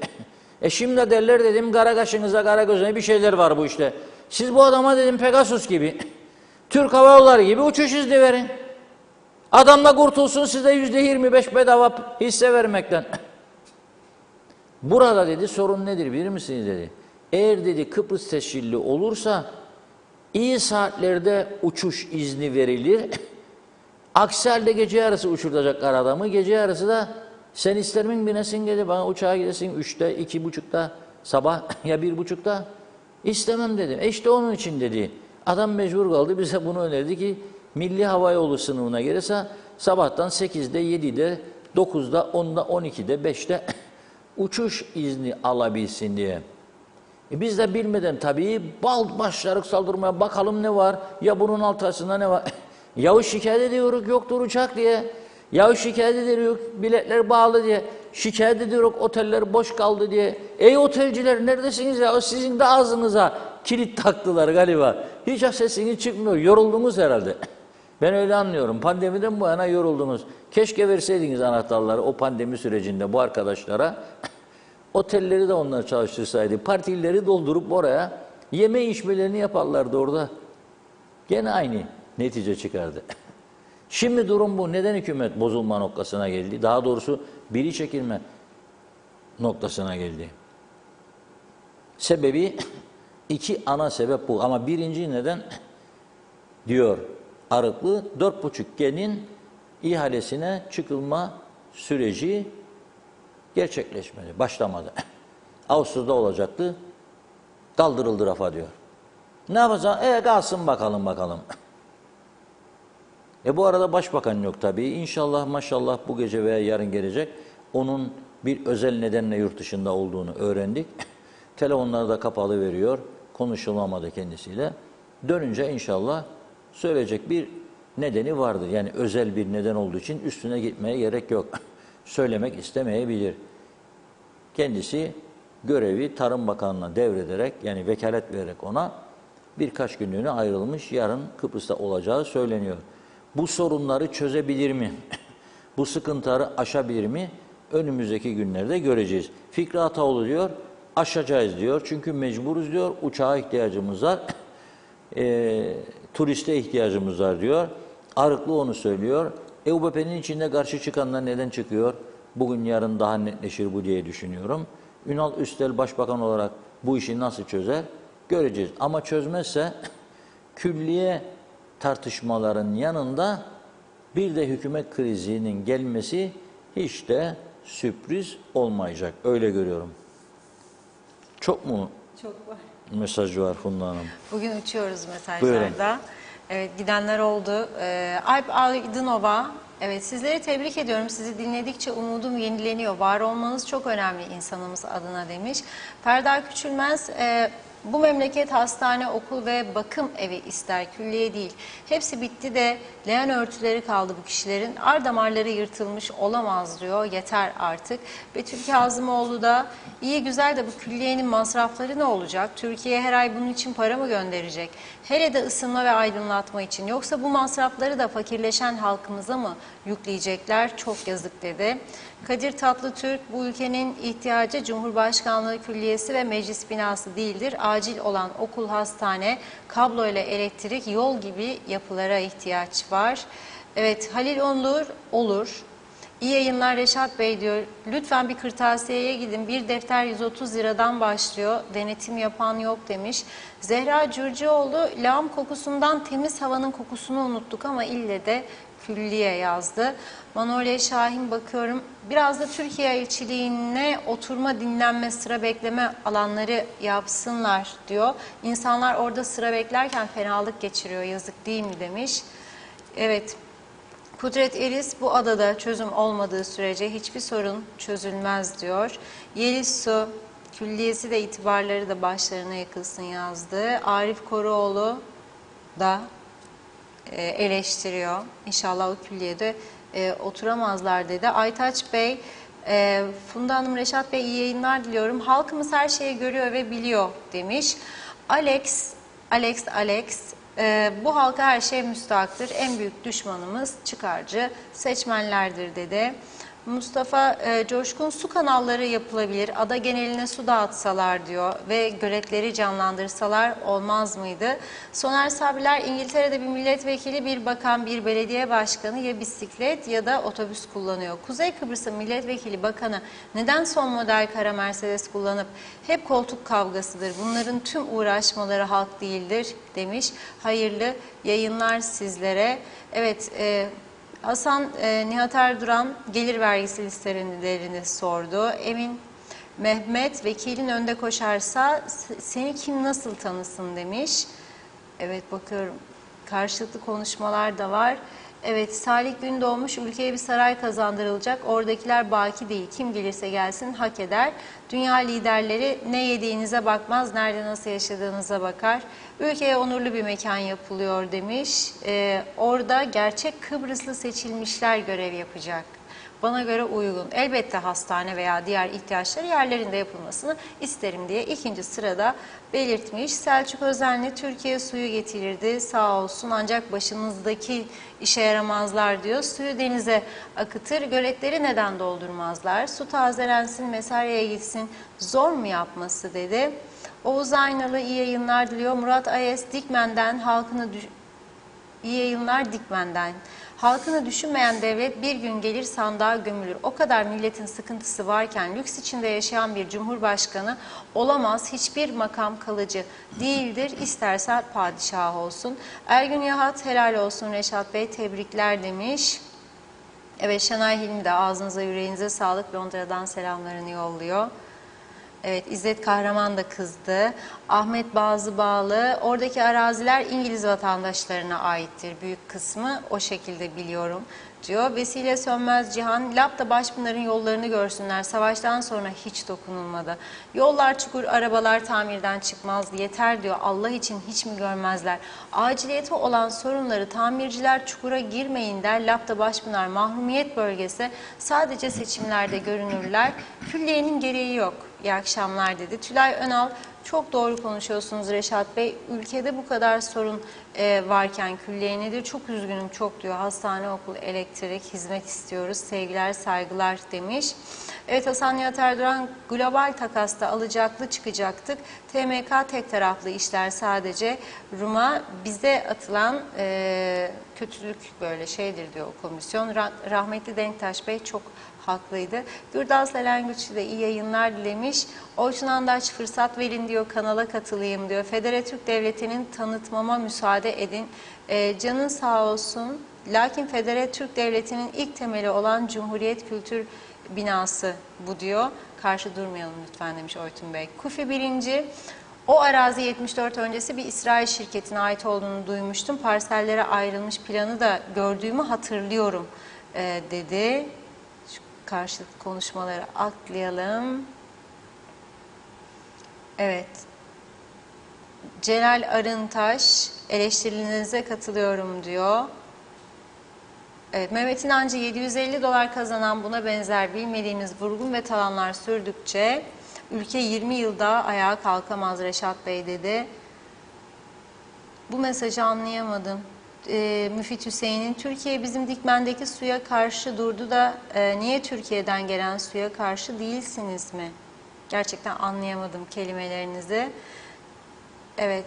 Şimdi derler dedim kara kaşınıza kara gözüne bir şeyler var bu işte. Siz bu adama dedim Pegasus gibi, Türk Hava Yolları gibi uçuş izni verin. Adam da kurtulsun size %25 bedava hisse vermekten. Burada dedi sorun nedir bilir misiniz dedi. Eğer dedi Kıbrıs tescilli olursa iyi saatlerde uçuş izni verilir. Aksi halde gece yarısı uçuracaklar adamı. Gece yarısı da sen ister min binesin dedi bana uçağa gidesin 3'te 2.30'da sabah ya 1.30'da istemem dedim. İşte onun için dedi. Adam mecbur kaldı bize bunu önerdi ki Milli Hava Yolu sınıfına gelirse sabahtan 8'de 7'de 9'da 10'da 12'de 5'te uçuş izni alabilsin diye. Biz de bilmeden tabii başladık saldırmaya bakalım ne var ya bunun altısında ne var. Yahu şikayet ediyoruz yoktur uçak diye. Yahu şikayet ediyoruz biletler bağlı diye. Şikayet ediyoruz oteller boş kaldı diye. Ey otelciler neredesiniz ya? Sizin de ağzınıza kilit taktılar galiba. Hiç sesiniz çıkmıyor. Yoruldunuz herhalde. Ben öyle anlıyorum. Pandemiden bu yana yoruldunuz. Keşke verseydiniz anahtarları o pandemi sürecinde bu arkadaşlara. Otelleri de onlar çalıştırsaydı. Partileri doldurup oraya yeme içmelerini yaparlardı orada. Gene aynı netice çıkardı. Şimdi durum bu. Neden hükümet bozulma noktasına geldi? Daha doğrusu biri çekilme noktasına geldi. Sebebi iki ana sebep bu. Ama birinci neden diyor Arıklı 4,5G'nin ihalesine çıkılma süreci gerçekleşmedi, başlamadı. Ağustos'ta olacaktı, kaldırıldı rafa diyor. Ne yapacağız? Kalsın bakalım. Bu arada başbakan yok tabii. İnşallah maşallah bu gece veya yarın gelecek. Onun bir özel nedenle yurt dışında olduğunu öğrendik. Telefonları da kapalı veriyor. Konuşulamadı kendisiyle. Dönünce inşallah söyleyecek bir nedeni vardır. Yani özel bir neden olduğu için üstüne gitmeye gerek yok. Söylemek istemeyebilir. Kendisi görevi Tarım Bakanlığı'na devrederek, yani vekalet vererek ona birkaç günlüğüne ayrılmış. Yarın Kıbrıs'ta olacağı söyleniyor. Bu sorunları çözebilir mi? Bu sıkıntıları aşabilir mi? Önümüzdeki günlerde göreceğiz. Fikri Ataoğlu diyor, aşacağız diyor. Çünkü mecburuz diyor, uçağa ihtiyacımız var. Turiste ihtiyacımız var diyor. Arıklı onu söylüyor. EUBP'nin içinde karşı çıkanlar neden çıkıyor? Bugün yarın daha netleşir bu diye düşünüyorum. Ünal Üstel Başbakan olarak bu işi nasıl çözer? Göreceğiz. Ama çözmezse külliye tartışmaların yanında bir de hükümet krizinin gelmesi hiç de sürpriz olmayacak. Öyle görüyorum. Çok mu Çok var. mesaj var Funda Hanım? Bugün uçuyoruz mesajlarda. Buyurun. Evet, gidenler oldu. Alp Aydınova, evet sizleri tebrik ediyorum. Sizi dinledikçe umudum yenileniyor. Var olmanız çok önemli insanımız adına demiş. Ferda Küçülmez, bu memleket hastane, okul ve bakım evi ister, külliye değil. Hepsi bitti de leğen örtüleri kaldı bu kişilerin. Ar damarları yırtılmış olamaz diyor. Yeter artık. Betül Kazımoğlu da iyi güzel de bu külliyenin masrafları ne olacak? Türkiye her ay bunun için para mı gönderecek? Hele de ısınma ve aydınlatma için. Yoksa bu masrafları da fakirleşen halkımıza mı yükleyecekler? Çok yazık dedi. Kadir Tatlıtürk, bu ülkenin ihtiyacı Cumhurbaşkanlığı Külliyesi ve meclis binası değildir. Acil olan okul, hastane, kablo ile elektrik, yol gibi yapılara ihtiyaç var. Evet, Halil Onur, olur. İyi yayınlar Reşat Bey diyor. Lütfen bir kırtasiyeye gidin. Bir defter 130 liradan başlıyor. Denetim yapan yok demiş. Zehra Cürcüoğlu, lağım kokusundan temiz havanın kokusunu unuttuk ama ille de külliye yazdı. Manolya Şahin bakıyorum. Biraz da Türkiye elçiliğine oturma, dinlenme, sıra bekleme alanları yapsınlar diyor. İnsanlar orada sıra beklerken fenalık geçiriyor. Yazık değil mi demiş. Evet. Kudret Eris, bu adada çözüm olmadığı sürece hiçbir sorun çözülmez diyor. Yeliz Su, külliyesi de itibarları da başlarına yıkılsın yazdı. Arif Koruoğlu da eleştiriyor. İnşallah o külliyede oturamazlar dedi. Aytaç Bey, Funda Hanım, Reşat Bey iyi yayınlar diliyorum. Halkımız her şeyi görüyor ve biliyor demiş. Alex, bu halka her şey müstahaktır. En büyük düşmanımız çıkarcı seçmenlerdir dedi. Mustafa Coşkun, su kanalları yapılabilir. Ada geneline su dağıtsalar diyor ve göletleri canlandırsalar olmaz mıydı? Soner Sabriler, İngiltere'de bir milletvekili, bir bakan, bir belediye başkanı ya bisiklet ya da otobüs kullanıyor. Kuzey Kıbrıs'ın milletvekili, bakanı neden son model kara Mercedes kullanıp hep koltuk kavgasıdır? Bunların tüm uğraşmaları halk değildir demiş. Hayırlı yayınlar sizlere. Evet, Hasan Nihat Erduran gelir vergisi listelerini sordu. Emin Mehmet, vekilin önde koşarsa seni kim nasıl tanısın demiş. Evet, bakıyorum karşılıklı konuşmalar da var. Evet, Salih Gündoğmuş, ülkeye bir saray kazandırılacak. Oradakiler baki değil. Kim gelirse gelsin hak eder. Dünya liderleri ne yediğinize bakmaz, nerede nasıl yaşadığınıza bakar. Ülkeye onurlu bir mekan yapılıyor demiş. Orada gerçek Kıbrıslı seçilmişler görev yapacak. Bana göre uygun. Elbette hastane veya diğer ihtiyaçları yerlerinde yapılmasını isterim diye ikinci sırada belirtmiş. Selçuk Özenli, Türkiye suyu getirirdi sağ olsun ancak başımızdaki işe yaramazlar diyor. Suyu denize akıtır, göletleri neden doldurmazlar? Su tazelensin, mesaryaya gitsin, zor mu yapması dedi. Oğuz Aynalı iyi yayınlar diliyor. Murat Ayes, Dikmen'den iyi yayınlar Dikmen'den. Halkını düşünmeyen devlet bir gün gelir sandığa gömülür. O kadar milletin sıkıntısı varken lüks içinde yaşayan bir cumhurbaşkanı olamaz. Hiçbir makam kalıcı değildir. İsterse padişah olsun. Ergün Yahat, helal olsun Reşat Bey, tebrikler demiş. Evet, Şenay Hilmi de ağzınıza yüreğinize sağlık, Londra'dan selamlarını yolluyor. Evet, İzzet Kahraman da kızdı. Ahmet Bazıbağlı, oradaki araziler İngiliz vatandaşlarına aittir. Büyük kısmı o şekilde biliyorum diyor. Vesile Sönmez Cihan, Lapta Başpınar'ın yollarını görsünler. Savaştan sonra hiç dokunulmadı. Yollar çukur, arabalar tamirden çıkmaz. Yeter diyor. Allah için hiç mi görmezler? Aciliyeti olan sorunları tamirciler çukura girmeyin der. Lapta Başpınar mahrumiyet bölgesi, sadece seçimlerde görünürler. Külliyenin gereği yok. İyi akşamlar dedi. Tülay Önal, çok doğru konuşuyorsunuz Reşat Bey. Ülkede bu kadar sorun varken külliye nedir? Çok üzgünüm, çok diyor. Hastane, okul, elektrik, hizmet istiyoruz. Sevgiler, saygılar demiş. Evet, Hasan Nihat Erdoğan, global takasta alacaklı çıkacaktık. TMK tek taraflı işler sadece. Rum'a bize atılan kötülük böyle şeydir diyor o komisyon. Rahmetli Denktaş Bey çok haklıydı. Gürdal Selengüçlü de iyi yayınlar dilemiş. Orçun Andaç, fırsat verin diyor, kanala katılayım diyor. Federe Türk Devleti'nin tanıtmama müsaade edin. Canın sağ olsun. Lakin Federe Türk Devleti'nin ilk temeli olan Cumhuriyet Kültür binası bu diyor. Karşı durmayalım lütfen demiş Oytun Bey. Kufi birinci, o arazi 74 öncesi bir İsrail şirketine ait olduğunu duymuştum. Parsellere ayrılmış planı da gördüğümü hatırlıyorum dedi. Şu karşılıklı konuşmaları atlayalım. Evet. Celal Arıntaş, eleştirilerinize katılıyorum diyor. Evet, Mehmet İnancı, 750 dolar kazanan buna benzer bilmediğimiz vurgun ve talanlar sürdükçe ülke 20 yılda ayağa kalkamaz Reşat Bey dedi. Bu mesajı anlayamadım. Müfit Hüseyin'in, Türkiye bizim Dikmen'deki suya karşı durdu da niye Türkiye'den gelen suya karşı değilsiniz mi? Gerçekten anlayamadım kelimelerinizi. Evet,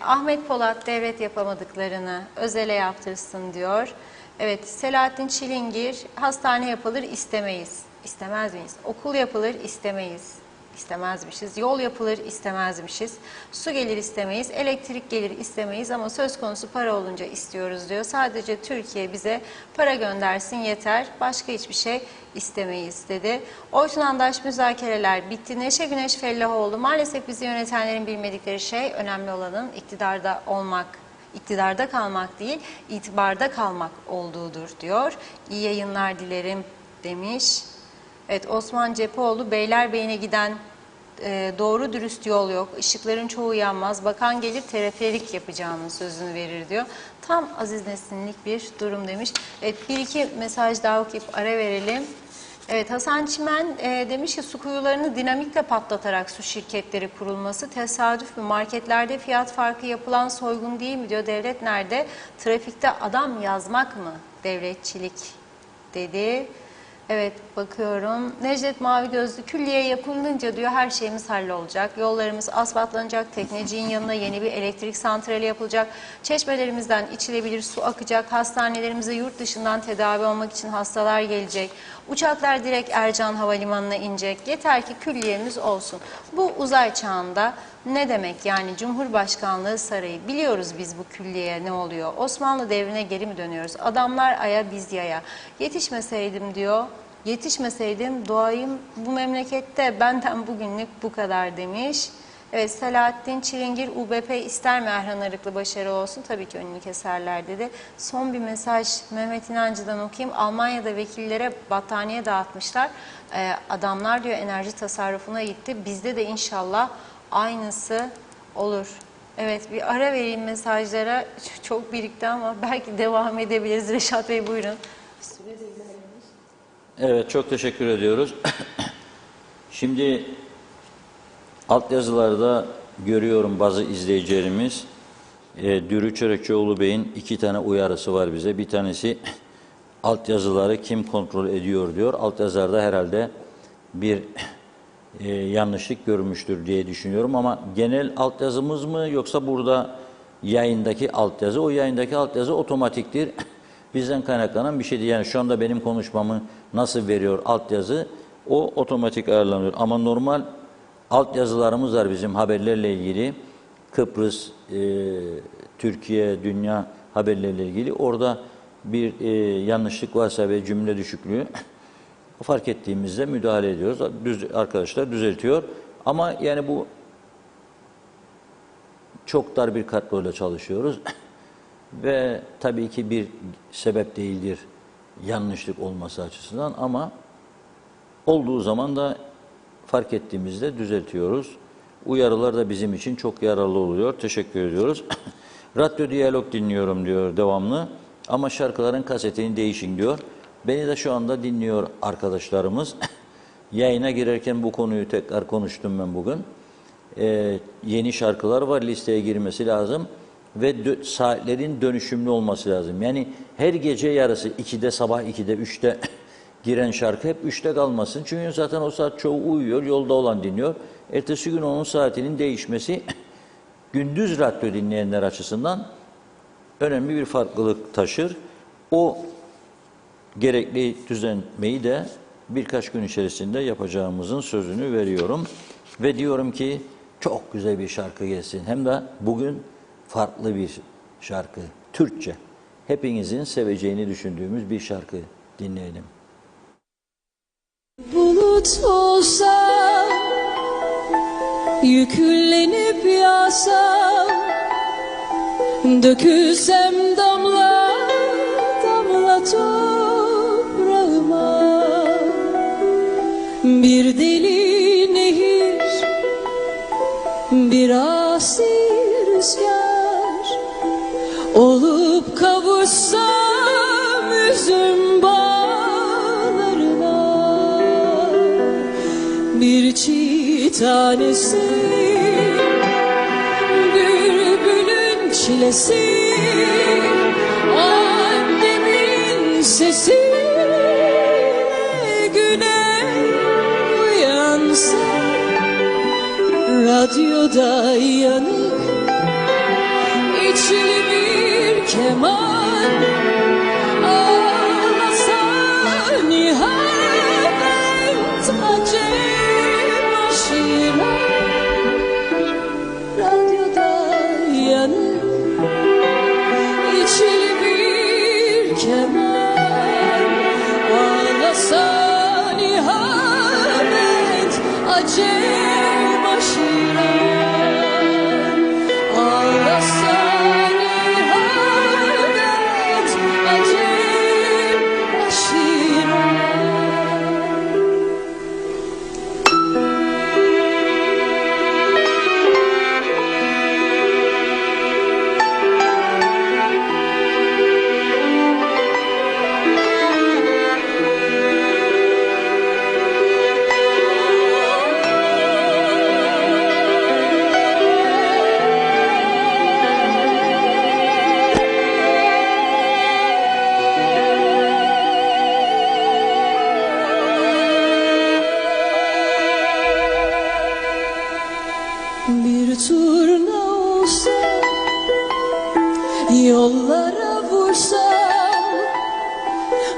Ahmet Polat, devlet yapamadıklarını özele yaptırsın diyor. Evet, Selahattin Çilingir, hastane yapılır istemeyiz. İstemez miyiz? Okul yapılır istemeyiz. İstemezmişiz. Yol yapılır istemezmişiz. Su gelir istemeyiz. Elektrik gelir istemeyiz ama söz konusu para olunca istiyoruz diyor. Sadece Türkiye bize para göndersin yeter. Başka hiçbir şey istemeyiz dedi. Oytun Andaş, müzakereler bitti. Neşe Güneş Fellahoğlu, maalesef bizi yönetenlerin bilmedikleri şey, önemli olanın iktidarda olmak, iktidarda kalmak değil, itibarda kalmak olduğudur diyor. İyi yayınlar dilerim demiş. Evet, Osman Cepheoğlu, Beylerbeyi'ne giden doğru dürüst yol yok. Işıkların çoğu yanmaz. Bakan gelir teleferik yapacağının sözünü verir diyor. Tam Aziz Nesinlik bir durum demiş. Evet, bir iki mesaj daha okuyup ara verelim. Evet, Hasan Çimen demiş ki su kuyularını dinamitle patlatarak su şirketleri kurulması tesadüf mü? Marketlerde fiyat farkı yapılan soygun değil mi diyor. Devlet nerede? Trafikte adam yazmak mı? Devletçilik dedi. Evet, bakıyorum. Necdet Mavi Gözlü, külliye yapılınca diyor her şeyimiz hallolacak. Yollarımız asfaltlanacak, tekneciğin yanına yeni bir elektrik santrali yapılacak. Çeşmelerimizden içilebilir su akacak. Hastanelerimize yurt dışından tedavi olmak için hastalar gelecek. Uçaklar direkt Ercan Havalimanı'na inecek. Yeter ki külliyemiz olsun. Bu uzay çağında ne demek yani Cumhurbaşkanlığı sarayı? Biliyoruz biz bu külliye ne oluyor? Osmanlı devrine geri mi dönüyoruz? Adamlar aya biz yaya. Yetişmeseydim diyor. Yetişmeseydim doğayım bu memlekette, benden bugünlük bu kadar demiş. Evet, Selahattin Çilingir, UBP ister mi Erhan Arıklı başarı olsun? Tabii ki önünü keserler dedi. Son bir mesaj Mehmet İnancı'dan okuyayım. Almanya'da vekillere battaniye dağıtmışlar. Adamlar diyor enerji tasarrufuna gitti. Bizde de inşallah aynısı olur. Evet, bir ara vereyim mesajlara. Çok birikti ama belki devam edebiliriz. Reşat Bey buyurun. Evet, çok teşekkür ediyoruz. Şimdi altyazılarda görüyorum bazı izleyicilerimiz, Dürü Çörükçüoğlu Bey'in 2 tane uyarısı var bize. Bir tanesi altyazıları kim kontrol ediyor diyor. Altyazılarda herhalde bir yanlışlık görmüştür diye düşünüyorum ama genel altyazımız mı yoksa burada yayındaki altyazı? O yayındaki altyazı otomatiktir. Bizden kaynaklanan bir şey değil. Yani şu anda benim konuşmamı nasıl veriyor altyazı? O otomatik ayarlanıyor. Ama normal altyazılarımız var bizim haberlerle ilgili. Kıbrıs, Türkiye, dünya haberlerle ilgili. Orada bir yanlışlık varsa ve cümle düşüklüğü fark ettiğimizde müdahale ediyoruz. Arkadaşlar düzeltiyor. Ama yani bu çok dar bir kadroyla çalışıyoruz. Ve tabii ki bir sebep değildir yanlışlık olması açısından ama olduğu zaman da fark ettiğimizde düzeltiyoruz. Uyarılar da bizim için çok yararlı oluyor. Teşekkür ediyoruz. Radyo diyalog dinliyorum diyor devamlı. Ama şarkıların kasetini değişin diyor. Beni de şu anda dinliyor arkadaşlarımız. Yayına girerken bu konuyu tekrar konuştum ben bugün. Yeni şarkılar var, listeye girmesi lazım. Ve saatlerin dönüşümlü olması lazım. Yani her gece yarısı 2'de, sabah 2'de, 3'te giren şarkı hep 3'te kalmasın. Çünkü zaten o saat çoğu uyuyor, yolda olan dinliyor. Ertesi gün onun saatinin değişmesi gündüz radyo dinleyenler açısından önemli bir farklılık taşır. O gerekli düzenlemeyi de birkaç gün içerisinde yapacağımızın sözünü veriyorum. Ve diyorum ki çok güzel bir şarkı gelsin. Hem de bugün farklı bir şarkı, Türkçe. Hepinizin seveceğini düşündüğümüz bir şarkı dinleyelim. Bulut olsam, yüklenip yağsam, dökülsem damla damla toprağıma, bir deli nehir, bir asi rüzgar olup kavuşsam üzüm bağlarına, bir çiğ tanesi bülbülün çilesi, annemin sesi güne uyansa, radyoda yanık içli bir keman ağlasa nihayet acem aşina, radyoda yanık içli bir keman ağlasa nihayet acem aşina, ağlasa nihayet acem aşina. Bir turna olsam, yollara vursam,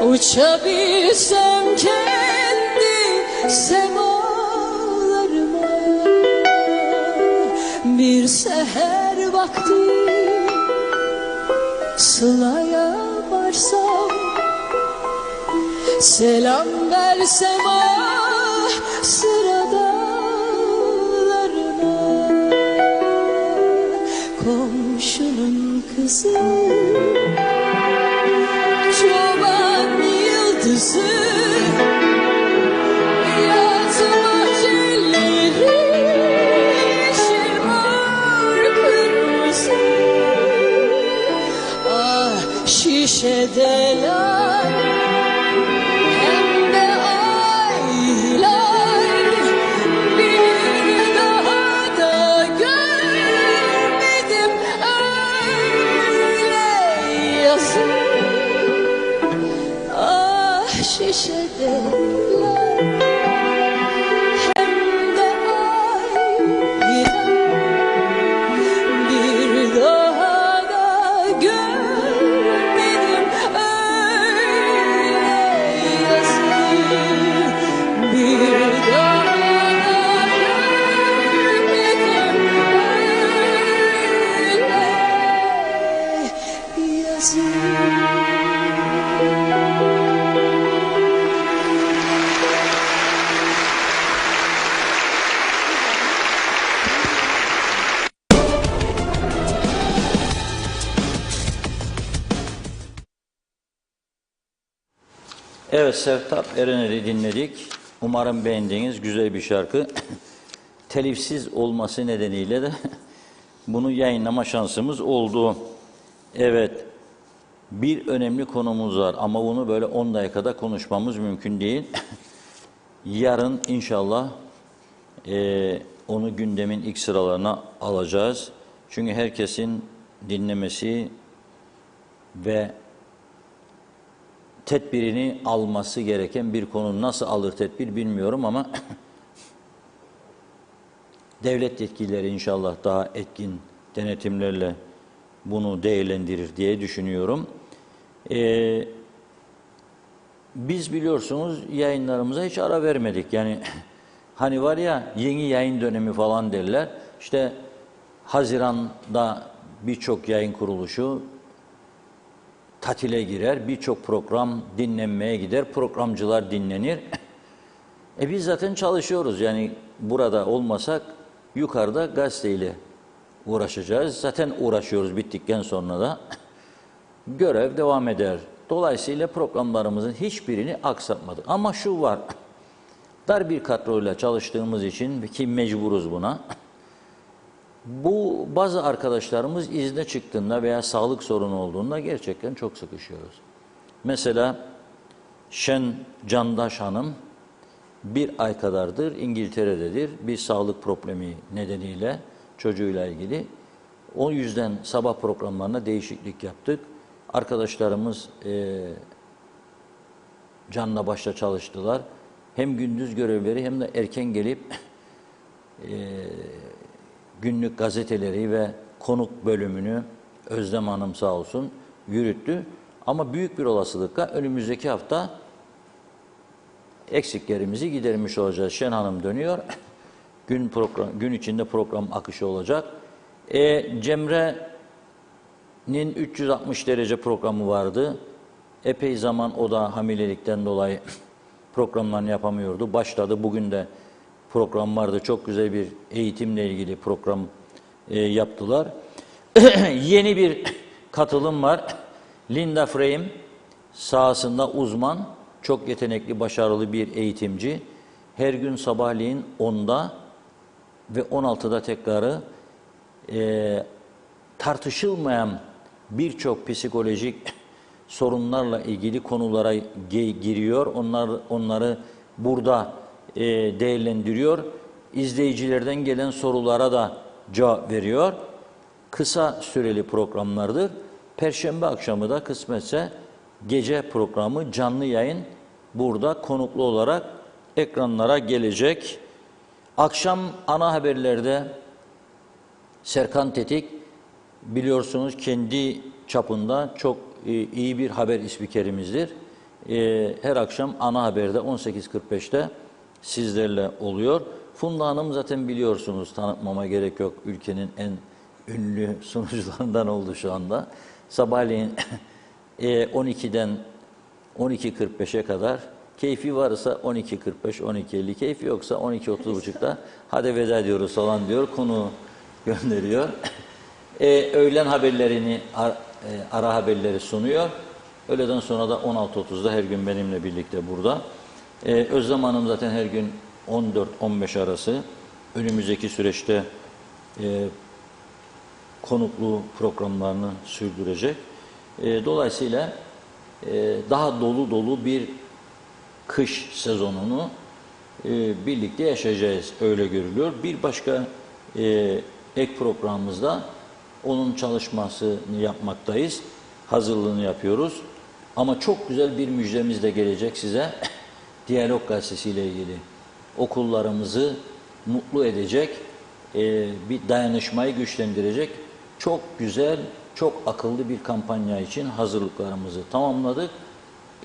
uçabilsem kendi semalarıma, bir seher vakti sılaya varsam, selam versem ah sırada, komşunun kızı, çoban yıldızı, yazma celleri, yeşil mor kırmızı, ah şişedeler hem de aylar, bir daha da görmedim öyle yazı, ah şişedeler hem de aylar, bir daha da görmedim öyle Evet, Sevtap Erener'i dinledik. Umarım beğendiğiniz güzel bir şarkı. Telifsiz olması nedeniyle de bunu yayınlama şansımız oldu. Evet, bir önemli konumuz var ama bunu böyle 10 dakikada konuşmamız mümkün değil. Yarın inşallah onu gündemin ilk sıralarına alacağız. Çünkü herkesin dinlemesi ve tedbirini alması gereken bir konu. Nasıl alır tedbir bilmiyorum ama devlet yetkilileri inşallah daha etkin denetimlerle bunu değerlendirir diye düşünüyorum. Biz biliyorsunuz yayınlarımıza hiç ara vermedik. Yani hani var ya yeni yayın dönemi falan derler. İşte Haziran'da birçok yayın kuruluşu tatile girer, birçok program dinlenmeye gider, programcılar dinlenir. Biz zaten çalışıyoruz. Yani burada olmasak yukarıda gazeteyle uğraşacağız. Zaten uğraşıyoruz bittikten sonra da. Görev devam eder. Dolayısıyla programlarımızın hiçbirini aksatmadık. Ama şu var, dar bir kadroyla çalıştığımız için ki mecburuz buna, bu bazı arkadaşlarımız izne çıktığında veya sağlık sorunu olduğunda gerçekten çok sıkışıyoruz. Mesela Şen Candaş Hanım bir ay kadardır İngiltere'dedir. Bir sağlık problemi nedeniyle çocuğuyla ilgili. O yüzden sabah programlarına değişiklik yaptık. Arkadaşlarımız canla başla çalıştılar. Hem gündüz görevleri hem de erken gelip günlük gazeteleri ve konuk bölümünü Özlem Hanım sağ olsun yürüttü. Ama büyük bir olasılıkla önümüzdeki hafta eksiklerimizi gidermiş olacağız. Şen Hanım dönüyor. Gün içinde program akışı olacak. Cemre'nin 360 derece programı vardı. Epey zaman o da hamilelikten dolayı programlarını yapamıyordu. Başladı. Bugün de program vardı. Çok güzel bir eğitimle ilgili program yaptılar. Yeni bir katılım var. Linda Frame sahasında uzman, çok yetenekli, başarılı bir eğitimci. Her gün sabahleyin 10'da ve 16'da tekrarı tartışılmayan birçok psikolojik sorunlarla ilgili konulara giriyor. Onları burada değerlendiriyor. İzleyicilerden gelen sorulara da cevap veriyor. Kısa süreli programlardır. Perşembe akşamı da kısmetse gece programı canlı yayın burada konuklu olarak ekranlara gelecek. Akşam ana haberlerde Serkan Tetik biliyorsunuz kendi çapında çok iyi bir haber spikerimizdir. Her akşam ana haberde 18.45'te sizlerle oluyor. Funda Hanım zaten biliyorsunuz, tanıtmama gerek yok. Ülkenin en ünlü sunucularından oldu şu anda. Sabahleyin 12'den 12.45'e kadar, keyfi varsa 12.45, 12.50, keyfi yoksa 12.30'da hadi veda ediyoruz falan diyor, konu gönderiyor. Öğlen haberlerini, ara haberleri sunuyor. Öğleden sonra da 16.30'da her gün benimle birlikte burada. Özlem Hanım zaten her gün 14-15 arası önümüzdeki süreçte konuklu programlarını sürdürecek. Dolayısıyla daha dolu dolu bir kış sezonunu birlikte yaşayacağız, öyle görülüyor. Bir başka ek programımızda onun çalışmasını yapmaktayız. Hazırlığını yapıyoruz. Ama çok güzel bir müjdemiz de gelecek size. Diyalog Gazetesi ile ilgili. Okullarımızı mutlu edecek, bir dayanışmayı güçlendirecek çok güzel, çok akıllı bir kampanya için hazırlıklarımızı tamamladık.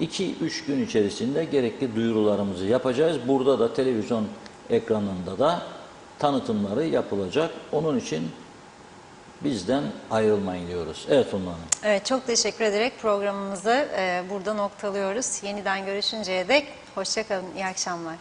2-3 gün içerisinde gerekli duyurularımızı yapacağız. Burada da televizyon ekranında da tanıtımları yapılacak. Onun için bizden ayrılmayın diyoruz. Evet Funda Hanım. Evet, çok teşekkür ederek programımızı burada noktalıyoruz. Yeniden görüşünceye dek hoşça kalın, iyi akşamlar.